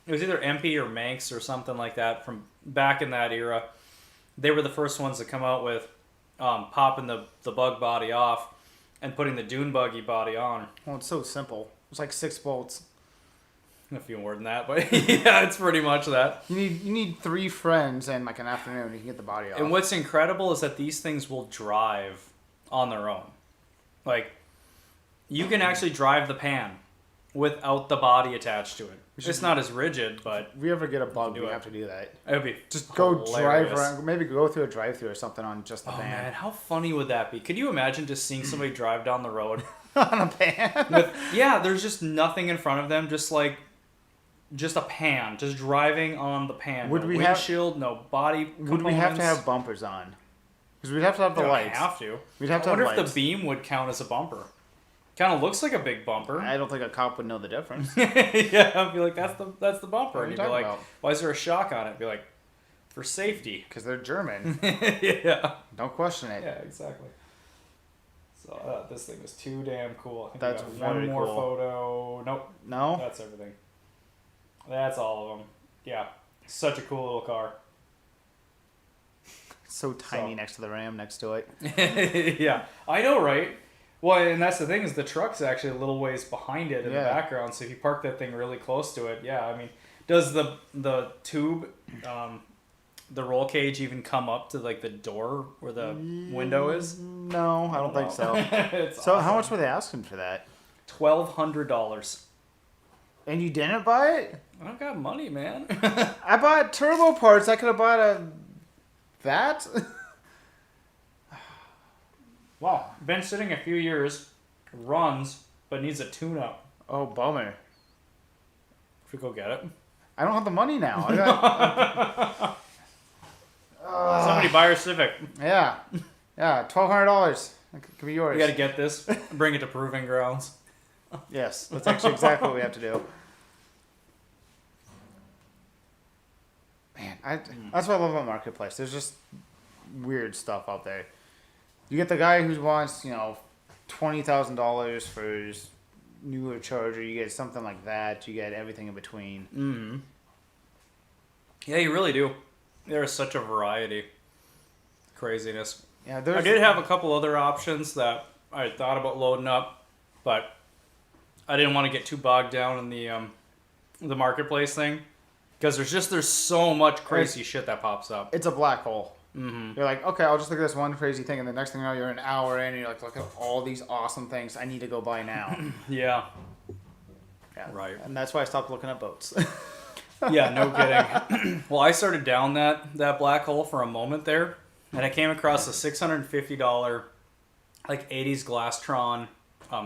It was either MP or Manx or something like that from back in that era. They were the first ones to come out with popping the bug body off and putting the Dune buggy body on. Well, it's so simple. It's like 6 bolts. A few more than that, but yeah, it's pretty much that. You need 3 friends and like an afternoon you can get the body off. And what's incredible is that these things will drive on their own. Like, you can actually drive the pan without the body attached to it. It's not as rigid, but... If we ever get a bug, we have to do that. It would be just go drive around. Maybe go through a drive-thru or something on just the pan. Oh man, how funny would that be? Could you imagine just seeing somebody drive down the road on a pan? There's just nothing in front of them, just a pan, just driving on the pan. Would no we windshield, no body components. Would we have to have bumpers on? Because we'd have to have the lights. Have to. We'd have to I have wonder lights. if the beam would count as a bumper. Kind of looks like a big bumper. I don't think a cop would know the difference. Yeah, I'd be like, that's the bumper. And What you'd are be you like, talking about? why is there a shock on it? Be like, for safety. Because they're German. Yeah. Don't question it. Yeah, exactly. So this thing was too damn cool. I think That's we got one more cool. photo. Nope. No? That's everything. That's all of them. Yeah. Such a cool little car. So tiny next to the Ram next to it. Yeah. I know, right? Well, and that's the thing is the truck's actually a little ways behind it in the background. So if you park that thing really close to it, yeah, I mean, does the tube, the roll cage even come up to like the door where the window is? No, I don't think so. So awesome. how much were they asking for that? $1,200. And you didn't buy it? I don't got money, man. I bought turbo parts. I could have bought that. Wow. Been sitting a few years, runs, but needs a tune-up. Oh, bummer. If we go get it. I don't have the money now. I got, Somebody buy our Civic. yeah, $1,200. It could be yours. We got to get this. Bring it to Proving Grounds. Yes, that's actually exactly what we have to do. Man, that's what I love about Marketplace. There's just weird stuff out there. You get the guy who wants, $20,000 for his newer Charger. You get something like that. You get everything in between. Mm-hmm. Yeah, you really do. There is such a variety. Craziness. Yeah, I did have a couple other options that I thought about loading up, but I didn't want to get too bogged down in the marketplace thing because there's so much crazy shit that pops up. It's a black hole. Mm-hmm. You're like, okay, I'll just look at this one crazy thing, and the next thing you know, you're an hour in, and you're like, look at all these awesome things I need to go buy now. Yeah. Yeah. Right. And that's why I stopped looking at boats. Yeah, no kidding. Well, I started down that black hole for a moment there, and I came across a $650 like 80s Glastron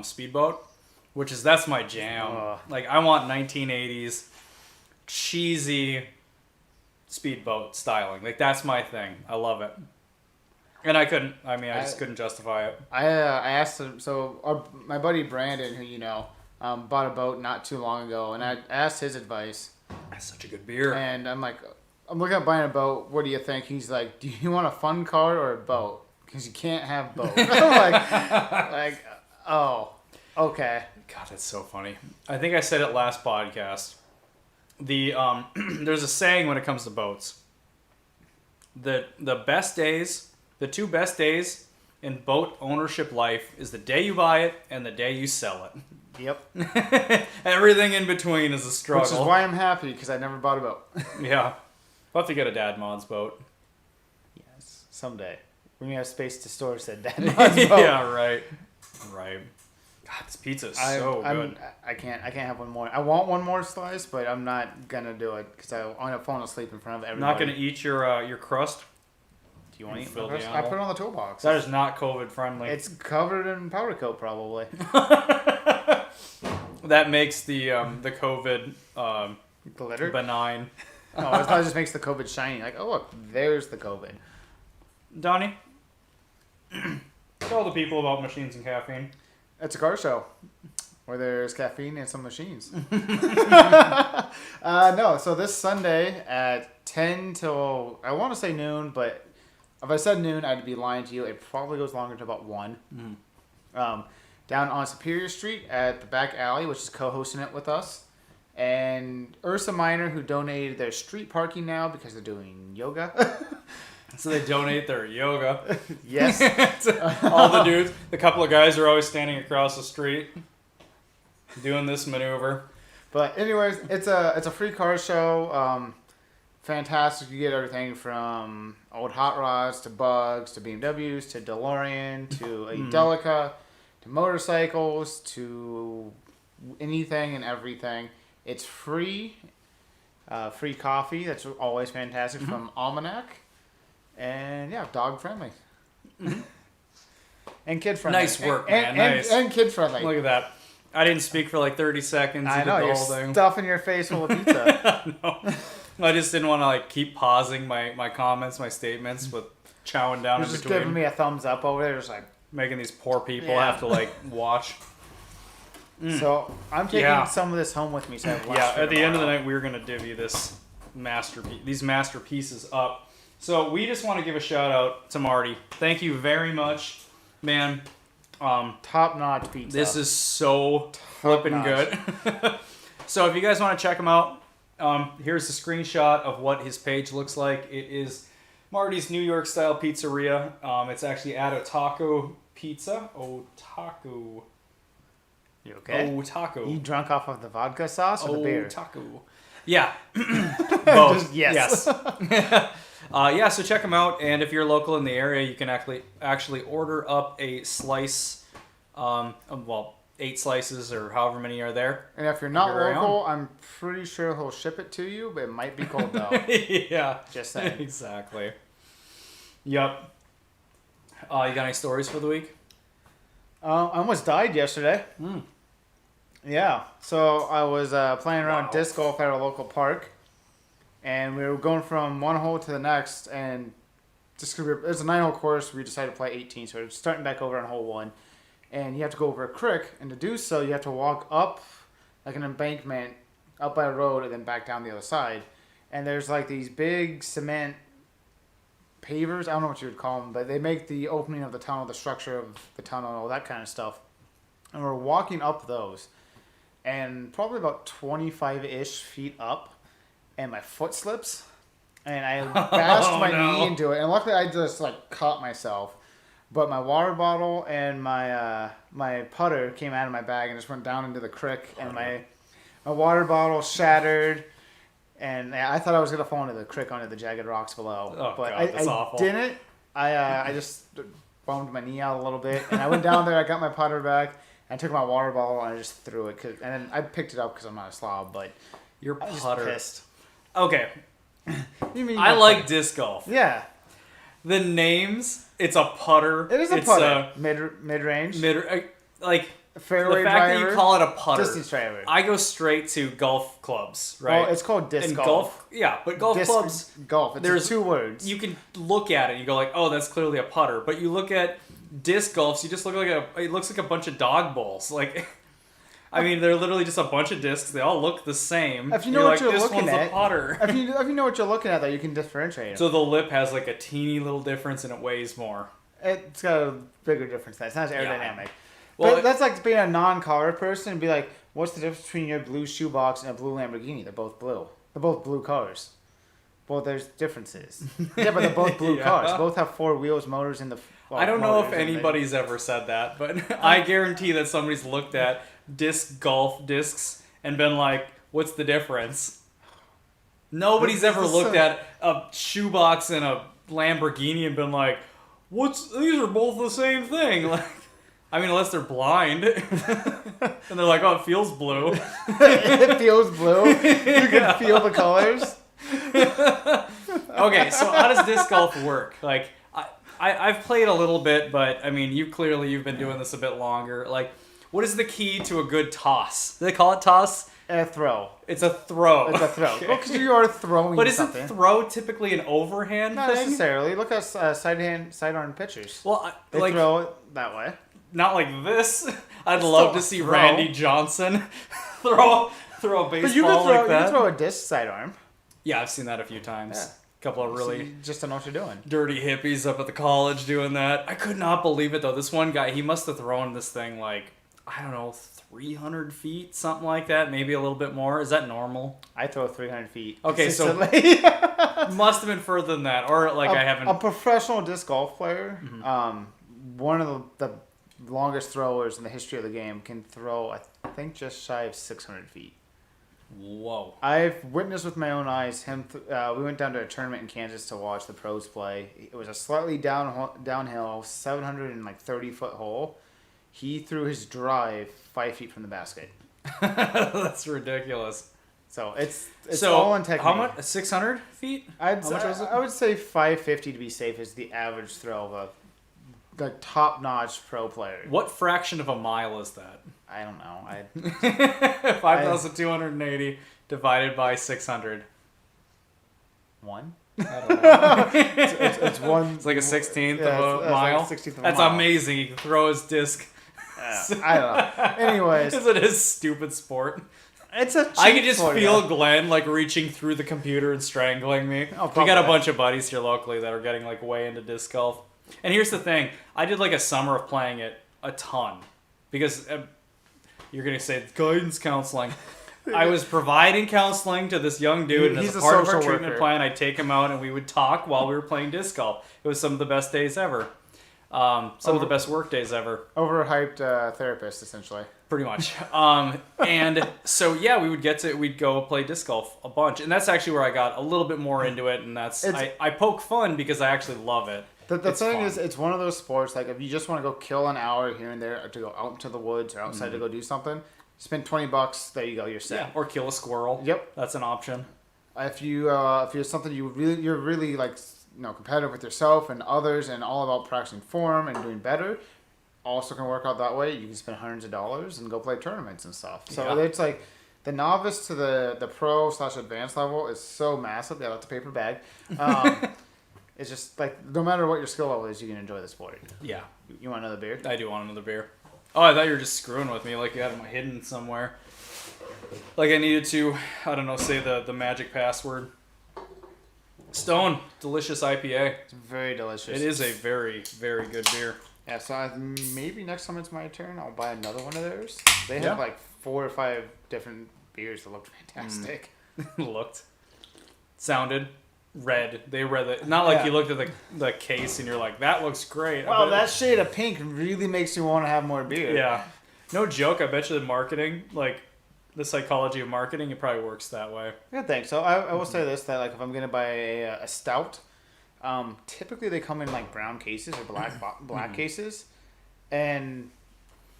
speedboat, that's my jam. Like I want 1980s cheesy speedboat styling. Like that's my thing. I love it. And I just couldn't justify it. I asked him, my buddy Brandon, who bought a boat not too long ago, and I asked his advice. That's such a good beer. And I'm like, I'm looking at buying a boat. What do you think? He's like, do you want a fun car or a boat? Because you can't have both. I'm oh, okay. God, that's so funny. I think I said it last podcast. There's a saying when it comes to boats. The two best days in boat ownership life is the day you buy it and the day you sell it. Yep. Everything in between is a struggle. Which is why I'm happy, because I never bought a boat. Yeah. We'll have to get a Dad Mod's boat. Yes, someday. When you have space to store said Dad Mod's boat. Yeah, right. Right. God, this pizza is so good. I can't have one more. I want one more slice, but I'm not going to do it, because I end up falling asleep in front of everybody. Not going to eat your crust? Do you want to eat Phil my crust? the I animal? put it on the toolbox. That is not COVID friendly. It's covered in powder coat, probably. That makes the COVID Glitter? benign. Oh, I thought it just makes the COVID shiny. Like, oh look, there's the COVID. Donnie, tell the people about machines and caffeine. It's a car show where there's caffeine and some machines. No, so this Sunday at 10 till, I want to say noon, but if I said noon, I'd be lying to you. It probably goes longer to about 1. Mm. Down on Superior Street at the back alley, which is co-hosting it with us. And Ursa Minor, who donated their street parking now because they're doing yoga. So they donate their yoga. Yes. All the dudes, the couple of guys are always standing across the street doing this maneuver. But anyways, it's a free car show. Fantastic. You get everything from old hot rods to bugs to BMWs to DeLorean to a Delica to motorcycles to anything and everything. It's free. Free coffee. That's always fantastic from Almanac. And yeah, dog friendly. And kid friendly. Nice work, man. Nice. And kid friendly. Look at that. I didn't speak for like 30 seconds. I know, the you're whole thing. stuffing your face full of pizza. No, I just didn't want to keep pausing my comments, my statements with chowing down You're in just between. giving me a thumbs up over there, just like making these poor people have to watch. So I'm taking some of this home with me. So I have lunch for at the end of the tomorrow. night, we're gonna divvy these masterpieces up. So we just want to give a shout out to Marty. Thank you very much, man. Top notch pizza. This is so flipping good. So if you guys want to check him out, here's the screenshot of what his page looks like. It is Marty's New York style pizzeria. It's actually at Otaku Pizza. Otaku. You okay? Otaku. You drunk off of the vodka sauce or the beer? Otaku. Yeah. Both. Yes. Yeah, so check them out, and if you're local in the area, you can actually order up a slice, 8 slices or however many are there. And if you're not local, I'm pretty sure he'll ship it to you, but it might be cold though. Yeah. Just saying. Exactly. Yep. You got any stories for the week? I almost died yesterday. Yeah, so I was playing around disc golf at a local park. And we were going from one hole to the next, and just it's a 9-hole course. We decided to play 18, so we're starting back over on hole 1. And you have to go over a creek, and to do so, you have to walk up like an embankment, up by a road, and then back down the other side. And there's these big cement pavers. I don't know what you would call them, but they make the opening of the tunnel, the structure of the tunnel, all that kind of stuff. And we're walking up those, and probably about 25-ish feet up, and my foot slips, and I bashed my knee into it. And luckily, I just like caught myself. But my water bottle and my my putter came out of my bag and just went down into the creek, and my water bottle shattered, and I thought I was gonna fall into the creek under the jagged rocks below. Oh, but God, that's awful. Didn't. I just bummed my knee out a little bit, and I went down there. I got my putter back. I took my water bottle and I just threw it, and then I picked it up because I'm not a slob. But your I was putter. Pissed. Okay. You mean I like disc golf. Yeah. The names, it's a putter. It is a putter. Mid-range. Like, fairway the fact driver, that you call it a putter. Distance driver. I go straight to golf clubs, right? Well, it's called disc golf. Yeah, but golf clubs. Golf. There's 2 words. You can look at it and you go like, oh, that's clearly a putter. But you look at disc golfs, you just look like it looks like a bunch of dog balls. Like, I mean, they're literally just a bunch of discs. They all look the same. If you know what you're this looking one's at, a putter. if you know what you're looking at, though, you can differentiate them. So the lip has like a teeny little difference and it weighs more. It's got a bigger difference. It's not as aerodynamic. Yeah. Well, but that's like being a non-color person and be like, what's the difference between your blue shoebox and a blue Lamborghini? They're both blue. They're both blue cars. Well, there's differences. Yeah, but they're both blue cars. Both have 4 wheels, motors in the... Well, I don't know if anybody's ever said that, but I guarantee that somebody's looked at disc golf discs and been like, what's the difference? Nobody's ever looked at a shoebox and a Lamborghini and been like, these are both the same thing. Like, I mean, unless they're blind. And they're like, oh, it feels blue. It feels blue? You can feel the colors? Okay, so how does disc golf work? Like, I've played a little bit, but I mean, you've been doing this a bit longer. Like, what is the key to a good toss? Do they call it toss? A throw. It's a throw. It's a throw. Okay. Well, because you are throwing but something. Isn't throw typically an overhand Not thing? necessarily. Look at sidearm pitchers. Well, they throw it that way. Not like this. I'd love to see Randy Johnson throw a baseball like that. You can throw a disc sidearm. Yeah, I've seen that a few times. Yeah. Couple of really so you just don't know what you're doing. Dirty hippies up at the college doing that. I could not believe it though. This one guy, he must have thrown this thing like, I don't know, 300 feet, something like that, maybe a little bit more. Is that normal? I throw 300 feet. Okay, so must have been further than that, or like I haven't. A professional disc golf player, one of the longest throwers in the history of the game, can throw, I think, just shy of 600 feet. Whoa! I've witnessed with my own eyes him. We went down to a tournament in Kansas to watch the pros play. It was a slightly downhill 730-foot hole. He threw his drive 5 feet from the basket. That's ridiculous. So it's all in technique. How much? 600 feet? How much was it? I would say 550 to be safe is the average throw of a top-notch pro player. What fraction of a mile is that? I don't know. 5,280 divided by 600. 1? I don't know. it's one. It's like a 16th of a mile. Like 16th of a That's mile. amazing. He can throw his disc. I don't know. Anyways, is it his stupid sport? It's a. I can just feel Glenn like reaching through the computer and strangling me. Oh, we got a bunch of buddies here locally that are getting like way into disc golf. And here's the thing: I did like a summer of playing it a ton because you're gonna say guidance counseling. I was providing counseling to this young dude, and as a part of our treatment plan, I'd take him out and we would talk while we were playing disc golf. It was some of the best days ever. Some of the best work days ever. Overhyped therapist, essentially. Pretty much. And so, yeah, we'd go play disc golf a bunch. And that's actually where I got a little bit more into it. And I poke fun because I actually love it. The thing is, it's one of those sports, like if you just want to go kill an hour here and there to go out into the woods or outside to go do something, spend $20, there you go, you're set. Yeah, or kill a squirrel. Yep. That's an option. If you're something you're really like, competitive with yourself and others and all about practicing form and doing better, also can work out that way. You can spend hundreds of dollars and go play tournaments and stuff. So it's like the novice to the pro/advanced level is so massive. Yeah, that's a paper bag. It's just like no matter what your skill level is, you can enjoy the sport. Yeah. You want another beer? I do want another beer. Oh, I thought you were just screwing with me, like you had them hidden somewhere. Like I needed to, I don't know, say the magic password. Stone, delicious IPA. It's very delicious. It is a very, very good beer. Yeah, so maybe next time it's my turn, I'll buy another one of theirs. They have like 4 or 5 different beers that looked fantastic. Looked. Sounded. Read. They read it. Not like you looked at the case and you're like, that looks great. Well, that shade of pink really makes you want to have more beer. Yeah. No joke. I bet you the marketing, like the psychology of marketing, it probably works that way. I think so. I will say this, that like if I'm going to buy a stout, typically they come in like brown cases or black cases. And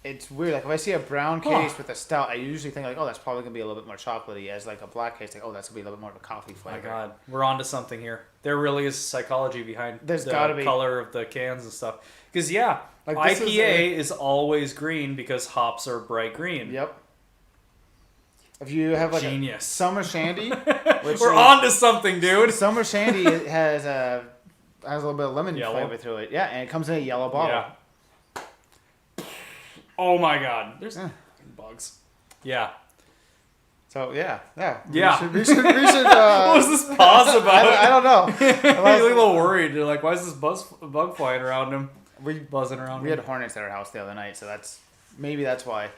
it's weird. Like if I see a brown case with a stout, I usually think like, oh, that's probably gonna be a little bit more chocolatey. As like a black case, like, oh, that's gonna be a little bit more of a coffee flavor. My God, we're onto something here. There really is psychology behind There's the gotta be. color of the cans and stuff. Because like IPA is always green because hops are bright green. Yep. If you have like Genius. a summer shandy, which we're onto something, dude. Summer shandy has a little bit of lemon flavor to it. Yeah, and it comes in a yellow bottle. Yeah. Oh my God, there's bugs. Yeah. So yeah. We should what was this pause about? I don't know. I was a little worried. They're like, why is this bug flying around him? Buzzing around. We had hornets at our house the other night, so that's why.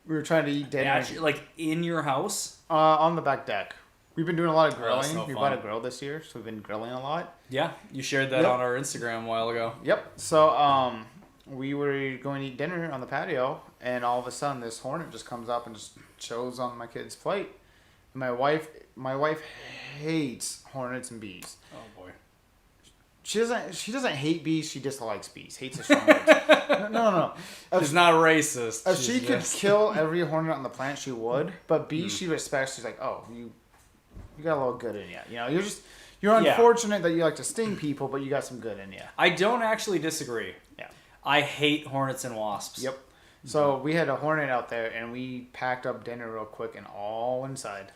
We were trying to eat dinner. Actually, like in your house? On the back deck. We've been doing a lot of grilling. No we fun. bought a grill this year, so we've been grilling a lot. Yeah, you shared that on our Instagram a while ago. Yep. So we were going to eat dinner on the patio, and all of a sudden this hornet just comes up and just shows on my kid's plate. And my wife hates hornets and bees. Oh boy. She doesn't hate bees. She dislikes bees. Hates a strong word. No. She's not racist. If she could kill every hornet on the planet, she would. But bees, she respects. She's like, oh, you got a little good in you. You know, you're unfortunate that you like to sting people, but you got some good in you. I don't actually disagree. Yeah. I hate hornets and wasps. Yep. So we had a hornet out there, and we packed up dinner real quick and all inside.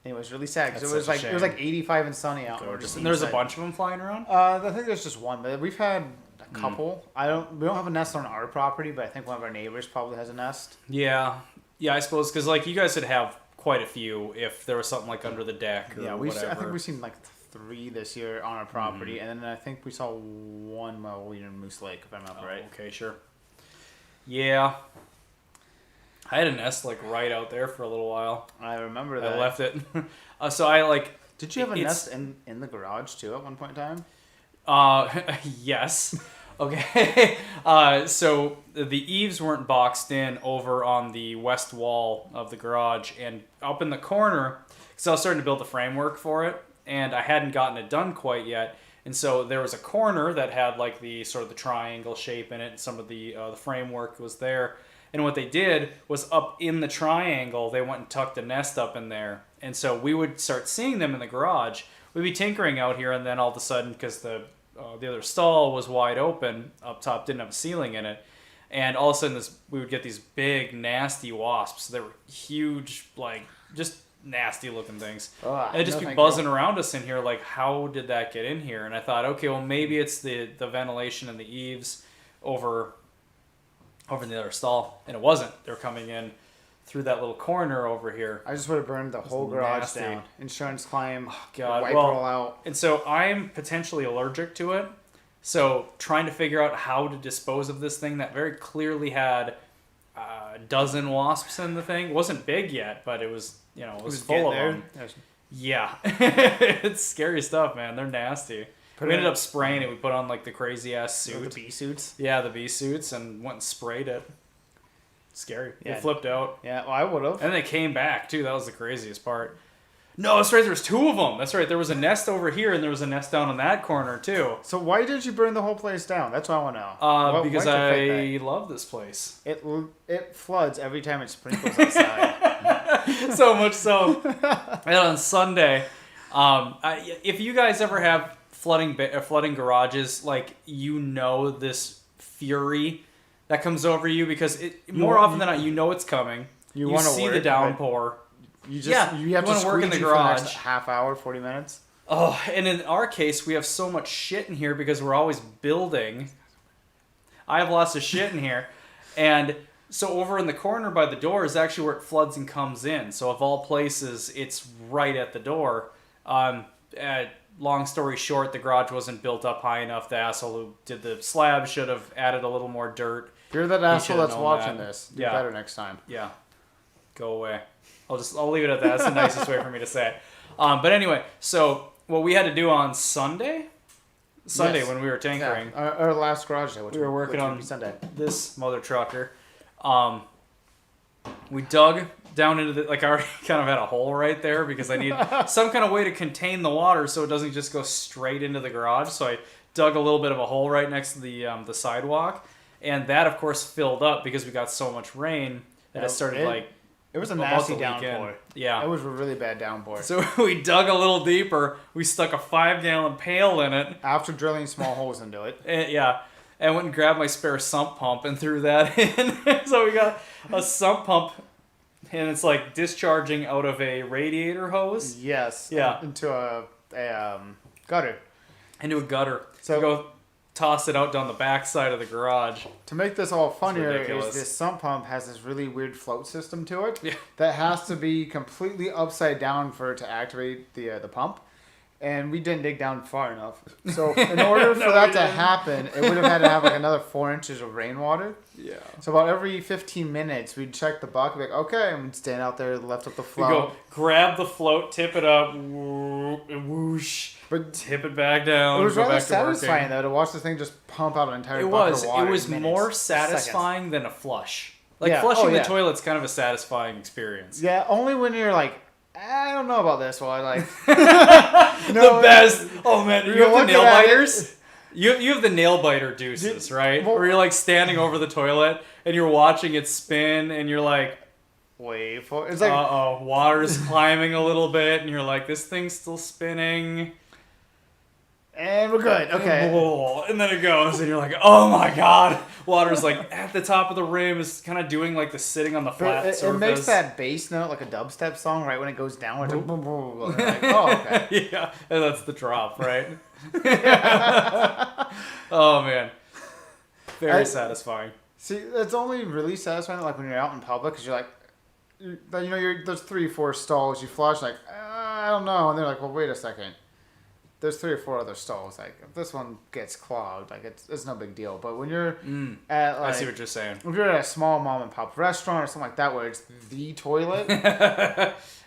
And it was really sad because it was like 85 and sunny out. And there's a bunch of them flying around. I think there's just one, but we've had a couple. We don't have a nest on our property, but I think one of our neighbors probably has a nest. Yeah, I suppose because like you guys would have quite a few if there was something like under the deck or whatever. I think we've seen like 3 this year on our property, and then I think we saw 1 while we were in Moose Lake, if I remember right. Okay, sure. Yeah. I had a nest like right out there for a little while. I remember that. I left it. So I like... Did you have a nest in the garage too at one point in time? Yes. Okay. So the eaves weren't boxed in over on the west wall of the garage, and up in the corner, because I was starting to build the framework for it, and I hadn't gotten it done quite yet. And so there was a corner that had like the sort of the triangle shape in it, and some of the framework was there. And what they did was up in the triangle, they went and tucked a nest up in there. And so we would start seeing them in the garage. We'd be tinkering out here, and then all of a sudden, because the other stall was wide open up top, didn't have a ceiling in it, and all of a sudden we would get these big, nasty wasps. They were huge, like just nasty looking things. And they'd just be buzzing around us in here, like, how did that get in here? And I thought, okay, well, maybe it's the ventilation in the eaves over in the other stall, and it wasn't. They're coming in through that little corner over here. I just would have burned the whole garage down. Insurance claim, God, wipe roll out. And so I'm potentially allergic to it. So trying to figure out how to dispose of this thing that very clearly had a dozen wasps in the thing. It wasn't big yet, but it was, it was full of them. Yeah. It's scary stuff, man. They're nasty. We ended up spraying it. We put on like the crazy ass suit. The bee suits? Yeah, the bee suits, and went and sprayed it. Scary. Yeah. It flipped out. Yeah, well, I would have. And they came back too. That was the craziest part. No, that's right. There was 2 of them. That's right. There was a nest over here, and there was a nest down in that corner too. So why did you burn the whole place down? That's what I want to know. Because I love this place. It floods every time it sprinkles outside. So much so. And on Sunday, if you guys ever have flooding garages, like this fury that comes over you because more often than not it's coming. You see the downpour. You have to work in the garage for the next half hour, 40 minutes. Oh, and in our case, we have so much shit in here because we're always building. I have lots of shit in here, and so over in the corner by the door is actually where it floods and comes in. So of all places, it's right at the door. long story short, the garage wasn't built up high enough. The asshole who did the slab should have added a little more dirt. If you're that asshole that's watching this, do better next time. Yeah. Go away. I'll leave it at that. That's the nicest way for me to say it. But anyway, so what we had to do on Sunday when we were tinkering. Yeah, our last garage day, which we were working on Sunday. This mother trucker. We dug down into the, like I already kind of had a hole right there because I need some kind of way to contain the water so it doesn't just go straight into the garage. So I dug a little bit of a hole right next to the sidewalk, and that of course filled up because we got so much rain that it started It was a nasty downpour. Yeah. It was a really bad downpour. So we dug a little deeper. We stuck a 5-gallon pail in it. After drilling small holes into it. I went and grabbed my spare sump pump and threw that in. So we got a sump pump, and it's like discharging out of a radiator hose. Yes. Yeah. Into a gutter. Into a gutter. So go toss it out down the back side of the garage. To make this all funnier, is this sump pump has this really weird float system to it that has to be completely upside down for it to activate the pump. And we didn't dig down far enough. So in order for that to happen, it would have had to have like another 4 inches of rainwater. Yeah. So about every 15 minutes, we'd check the bucket, be like, okay, and we'd stand out there, lift up the float. We'd go grab the float, tip it up, whoosh, but tip it back down. It was rather satisfying though to watch the thing just pump out an entire bucket of water. It was more satisfying than a flush. Like flushing the toilet's kind of a satisfying experience. Yeah, only when you're like, I don't know about this one. Like the best. Oh man, you have the nail biters. You have the nail biter deuces, right? Where you're like standing over the toilet and you're watching it spin, and you're like, wait for it's like, water's climbing a little bit, and you're like, this thing's still spinning. And we're good. Okay. And then it goes, and you're like, oh my god. Water's like at the top of the rim, is kind of doing like the sitting on the flat surface. It makes that bass note like a dubstep song right when it goes down. It's like, boom, boom. Like, oh, okay. Yeah, and that's the drop, right? Oh man. Very satisfying. See, it's only really satisfying like when you're out in public because you're like, there's 3 or 4 stalls. You flush like, I don't know, and they're like, well, wait a second. There's 3 or 4 other stalls. Like if this one gets clogged, like it's no big deal. But when you're at like, I see what you're saying. If you're at a small mom and pop restaurant or something like that where it's the toilet,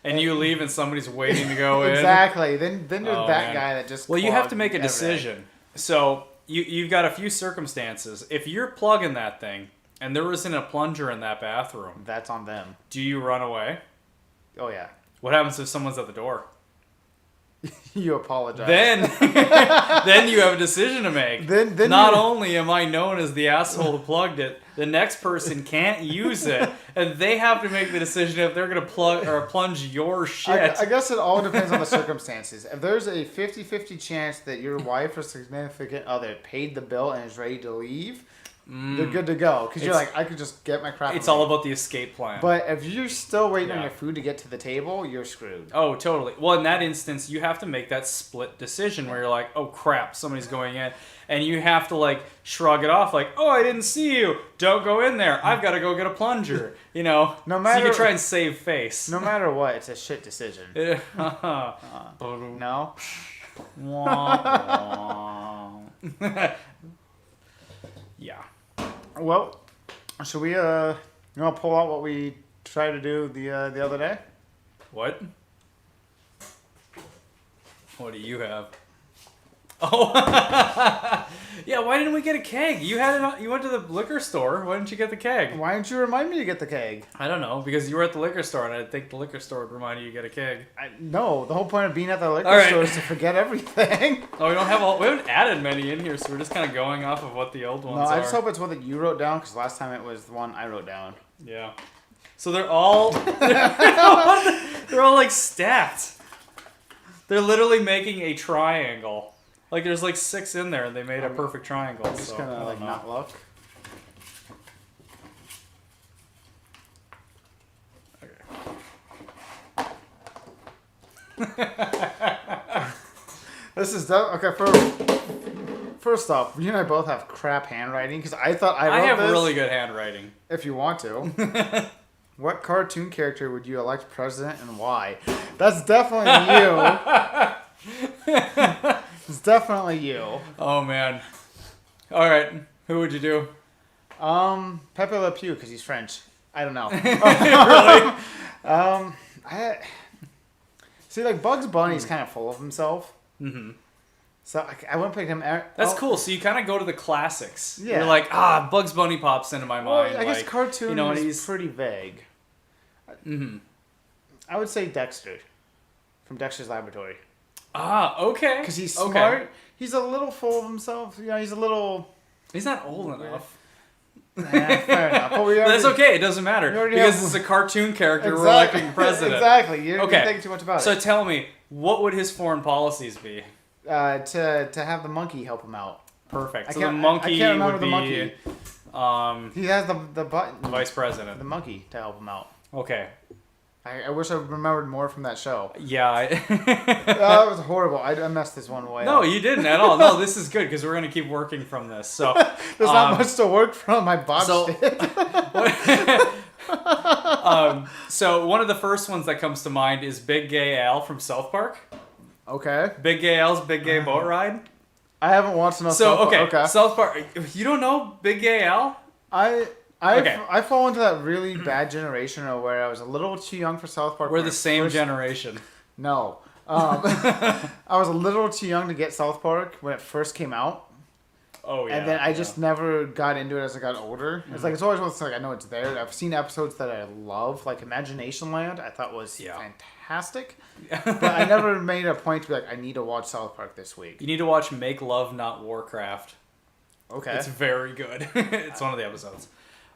and you leave and somebody's waiting to go in. Exactly. Then you're guy that just. Well, you have to make a decision. So you've got a few circumstances. If you're plugging that thing and there isn't a plunger in that bathroom, that's on them. Do you run away? Oh yeah. What happens if someone's at the door? You apologize. Then you have a decision to make. Then not only am I known as the asshole who plugged it, the next person can't use it, and they have to make the decision if they're going to plug or plunge your shit. I guess it all depends on the circumstances. If there's a 50-50 chance that your wife or significant other paid the bill and is ready to leave, you're good to go. Because you're like, I could just get my crap. It's all about the escape plan. But if you're still waiting on your food to get to the table, you're screwed. Oh, totally. Well, in that instance, you have to make that split decision where you're like, oh crap, somebody's going in. And you have to like shrug it off like, oh, I didn't see you. Don't go in there. I've got to go get a plunger. You know? No matter, so you can try and save face. No matter what, it's a shit decision. No? Yeah. Well, should we pull out what we tried to do the other day? What? What do you have? Oh, yeah. Why didn't we get a keg? You had it. You went to the liquor store. Why didn't you get the keg? Why didn't you remind me to get the keg? I don't know, because you were at the liquor store, and I think the liquor store would remind you to get a keg. No, the whole point of being at the liquor store is to forget everything. Oh, we haven't added many in here, so we're just kind of going off of what the old ones are. No, I just hope it's one that you wrote down, because last time it was the one I wrote down. Yeah. So they're all they're all like stacked. They're literally making a triangle. Like there's like 6 in there, and they made a perfect triangle. I'm just gonna like not look. Okay. This is okay. First off, you and I both have crap handwriting because I thought I have this, really good handwriting. If you want to. What cartoon character would you elect president and why? That's definitely you. It's definitely you. Oh man. All right, who would you do? Pepe Le Pew because he's French. I don't know. Really? I see, like Bugs Bunny's kind of full of himself. Mm-hmm. So I wouldn't pick him. That's cool. So you kind of go to the classics. Yeah. You're like, Bugs Bunny pops into my mind. I guess like, cartoon is he's pretty vague. Mm-hmm. I would say Dexter from Dexter's Laboratory. Okay. Because he's smart. Okay. He's a little full of himself. You know, he's a little... He's not old enough. Fair enough. But that's okay. It doesn't matter. Because it's a cartoon character we're electing president. Exactly. You're thinking too much about it. So tell me, what would his foreign policies be? To have the monkey help him out. Perfect. So the monkey I can't remember would be... The monkey. He has the button. The vice president. The monkey to help him out. Okay. I wish I remembered more from that show. Yeah. That was horrible. I messed this one away. No, you didn't at all. No, this is good because we're going to keep working from this. So there's not much to work from. My botched it. So one of the first ones that comes to mind is Big Gay Al from South Park. Okay. Big Gay Al's Big Gay Boat Ride. I haven't watched enough. So okay, South Park. You don't know Big Gay Al? I fall into that really bad generation where I was a little too young for South Park. We're the same generation. No. I was a little too young to get South Park when it first came out. Oh, yeah. And then I just never got into it as I got older. It's like, it's always one like I know it's there. I've seen episodes that I love, like Imagination Land, I thought was fantastic. But I never made a point to be like, I need to watch South Park this week. You need to watch Make Love, Not Warcraft. Okay. It's very good. It's one of the episodes.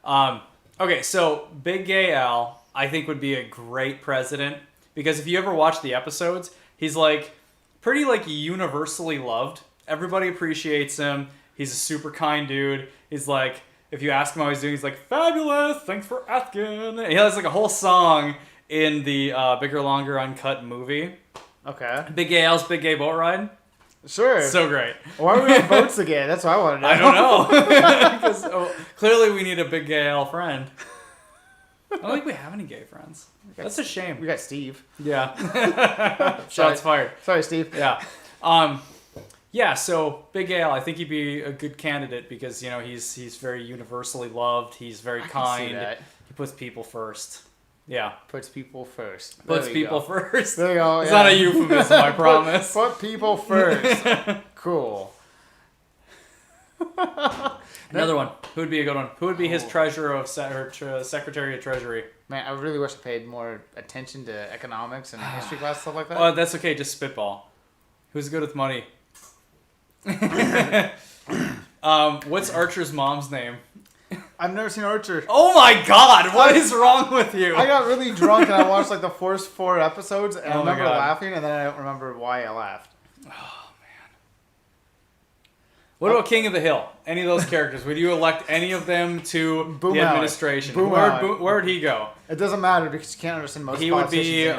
Okay, so Big Gay Al, I think, would be a great president. Because if you ever watch the episodes, he's like pretty like universally loved. Everybody appreciates him. He's a super kind dude. He's like, if you ask him how he's doing, he's like, fabulous, thanks for asking. And he has like a whole song in the Bigger, Longer, Uncut movie. Okay. Big Gay Al's Big Gay Boat Ride. Sure. So great. Why are we on boats again? That's what I want to know. I don't know. Because clearly we need a Big Gay Al friend. I don't think we have any gay friends. That's a shame. We got Steve. Yeah. Shots fired. Sorry, Steve. Yeah. Yeah, so Big Al, I think he'd be a good candidate because, he's very universally loved. He's very kind. See that. He puts people first. Yeah. Puts people first. Puts people first. There you go. It's not a euphemism, I promise. Put people first. Cool. Another one. Who would be a good one? Who would be his treasurer of Secretary of Treasury? Man, I really wish I paid more attention to economics and history class, stuff like that. That's okay. Just spitball. Who's good with money? What's Archer's mom's name? I've never seen Archer. Oh my God! What is wrong with you? I got really drunk and I watched like the first 4 episodes and I remember laughing and then I don't remember why I laughed. Oh man! What about King of the Hill? Any of those characters? Would you elect any of them to the administration? Where would he go? It doesn't matter because you can't understand most. He would be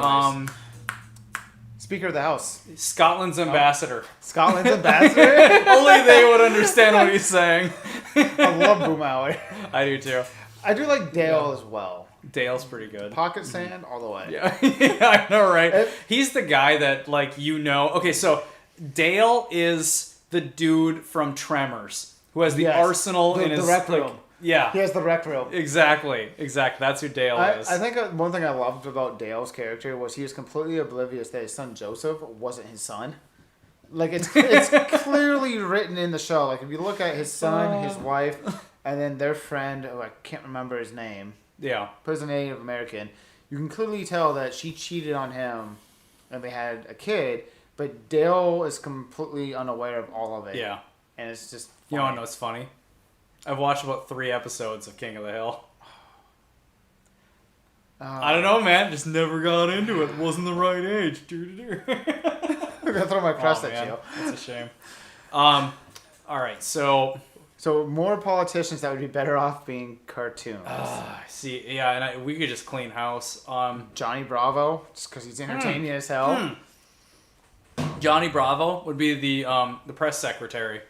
Speaker of the House. Scotland's ambassador. Scotland's ambassador? Only they would understand what he's saying. I love Boomhauer. I do too. I do like Dale as well. Dale's pretty good. Pocket sand all the way. Yeah, I know, right? He's the guy that, Okay, so Dale is the dude from Tremors who has the arsenal in his... The rec room. Yeah. He has the rec room. Exactly. That's who Dale is. I think one thing I loved about Dale's character was he was completely oblivious that his son Joseph wasn't his son. Like, it's clearly written in the show. Like, if you look at his son, his wife, and then their friend, who I can't remember his name. Yeah. But he's a Native American. You can clearly tell that she cheated on him and they had a kid, but Dale is completely unaware of all of it. Yeah. And it's just funny. You want to know what's funny? I've watched about 3 episodes of King of the Hill. I don't know, man. Just never got into it. Wasn't the right age. I'm gonna throw my crust at you. That's a shame. All right, so more politicians that would be better off being cartoons. See, yeah, and we could just clean house. Johnny Bravo, just because he's entertaining as hell. Johnny Bravo would be the press secretary.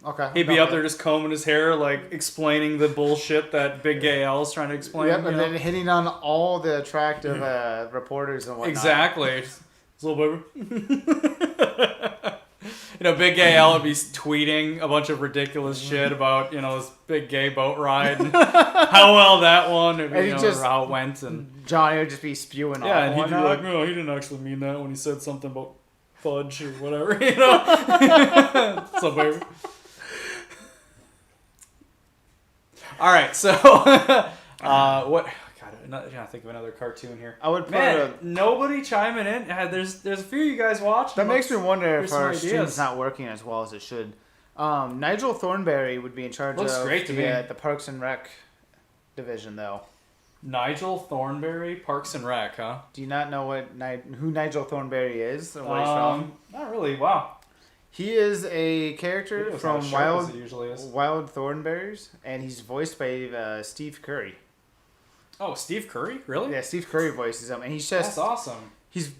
Okay. He'd be up there just combing his hair, like explaining the bullshit that Big Gay Al's trying to explain. Yep, and then hitting on all the attractive reporters and whatnot. Exactly. Little baby. Big Gay Al would be tweeting a bunch of ridiculous shit about, this big gay boat ride and how well that one, or how it went. And Johnny would just be spewing off. Yeah, and he'd be like, no, he didn't actually mean that when he said something about fudge or whatever, So, baby. All right, so, what... I'm trying to think of another cartoon here. I would put nobody chiming in. There's a few of you guys watching. That makes me wonder if our stream's not working as well as it should. Nigel Thornberry would be in charge of the Parks and Rec division, though. Nigel Thornberry, Parks and Rec, huh? Do you not know who Nigel Thornberry is or where he's from? Not really. Wow. He is a character from Wild Thornberrys, and he's voiced by Steve Curry. Oh, Steve Curry? Really? Yeah, Steve Curry voices him, and he's just... That's awesome. He's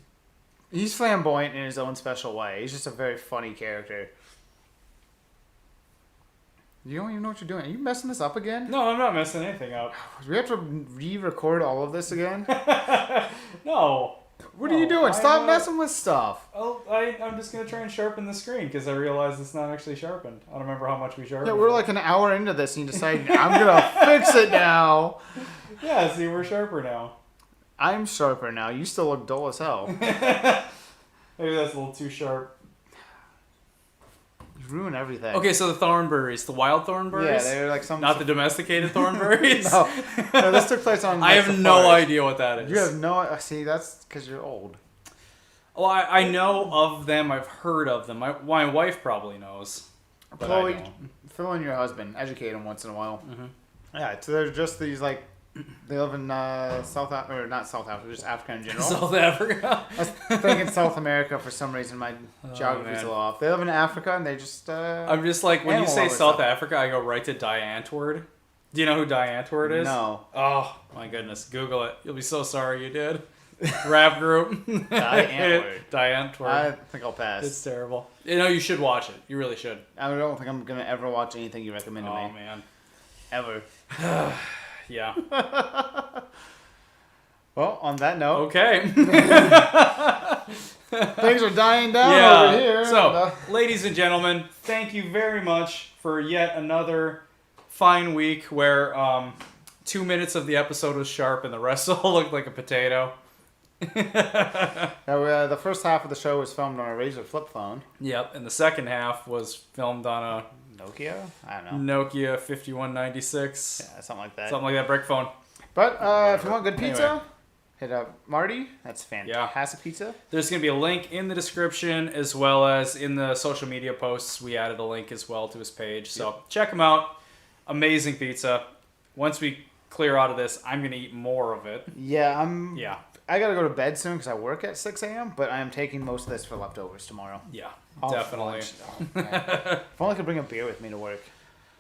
flamboyant in his own special way. He's just a very funny character. You don't even know what you're doing. Are you messing this up again? No, I'm not messing anything up. Do we have to re-record all of this again? No. What are you doing? Stop messing with stuff. Oh, I'm just going to try and sharpen the screen because I realize it's not actually sharpened. I don't remember how much we sharpened. Yeah, we're like an hour into this and you decide, I'm going to fix it now. Yeah, see, we're sharper now. I'm sharper now. You still look dull as hell. Maybe that's a little too sharp. You ruin everything. Okay, so the Thornberrys, the wild Thornberrys? Yeah, they're like some... Not the domesticated Thornberrys? no, this took place on... I have no idea what that is. You have no... See, that's because you're old. Well, I know of them. I've heard of them. My wife probably knows. Chloe, fill in your husband. Educate him once in a while. Mm-hmm. Yeah, so they're just these, like... They live in South Africa, or not South Africa, just Africa in general. South Africa? I was thinking South America for some reason. My geography's a little off. They live in Africa and they just... I'm just like, when you say South Africa, I go right to Diantword. Do you know who Diantword is? No. Oh, my goodness. Google it. You'll be so sorry you did. Rap group. Diantword. I think I'll pass. It's terrible. You should watch it. You really should. I don't think I'm going to ever watch anything you recommend to me. Oh, man. Ever. Yeah. Well, on that note. Okay. Things are dying down over here. So, ladies and gentlemen, thank you very much for yet another fine week where 2 minutes of the episode was sharp and the rest all looked like a potato. The first half of the show was filmed on a Razor flip phone. Yep, and the second half was filmed on a... Nokia? I don't know. Nokia 5196. Yeah, something like that. Something like that, brick phone. But if you want good pizza, hit up Marty. That's fantastic pizza. There's going to be a link in the description as well as in the social media posts. We added a link as well to his page. So check him out. Amazing pizza. Once we clear out of this, I'm going to eat more of it. Yeah, I got to go to bed soon because I work at 6 a.m., but I am taking most of this for leftovers tomorrow. Yeah, definitely. If only I could bring a beer with me to work.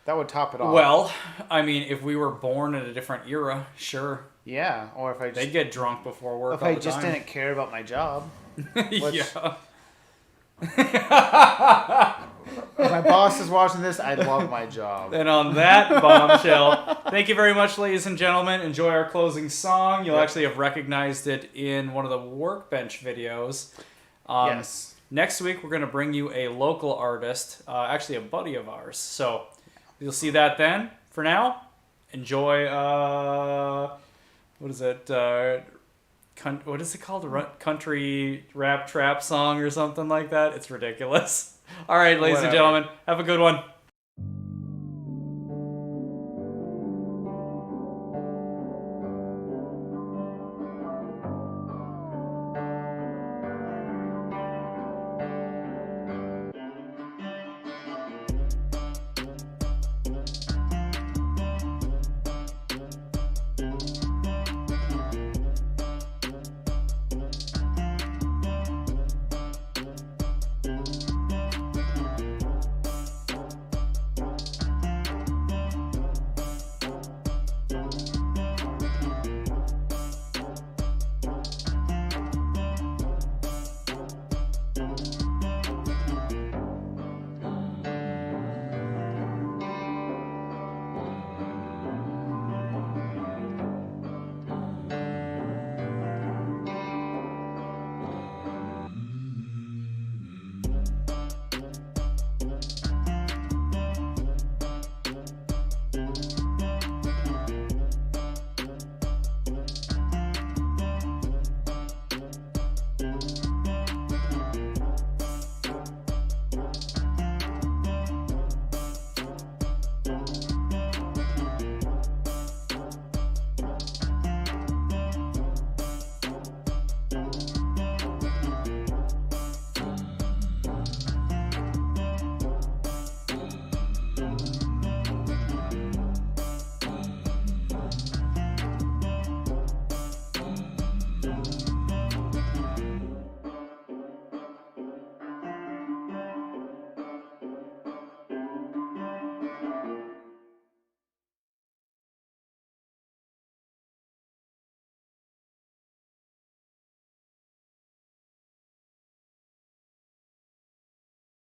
That would top it off. Well, I mean, if we were born in a different era, sure. Yeah, or if I just... They'd get drunk before work if I just didn't care about my job. Yeah. If my boss is watching this, I love my job. And on that bombshell, thank you very much, ladies and gentlemen. Enjoy our closing song. You'll actually have recognized it in one of the Workbench videos. Yes. Next week, we're going to bring you a local artist, actually a buddy of ours. So you'll see that then. For now, enjoy, what is it? What is it called? Country rap trap song or something like that? It's ridiculous. All right, ladies and gentlemen, have a good one.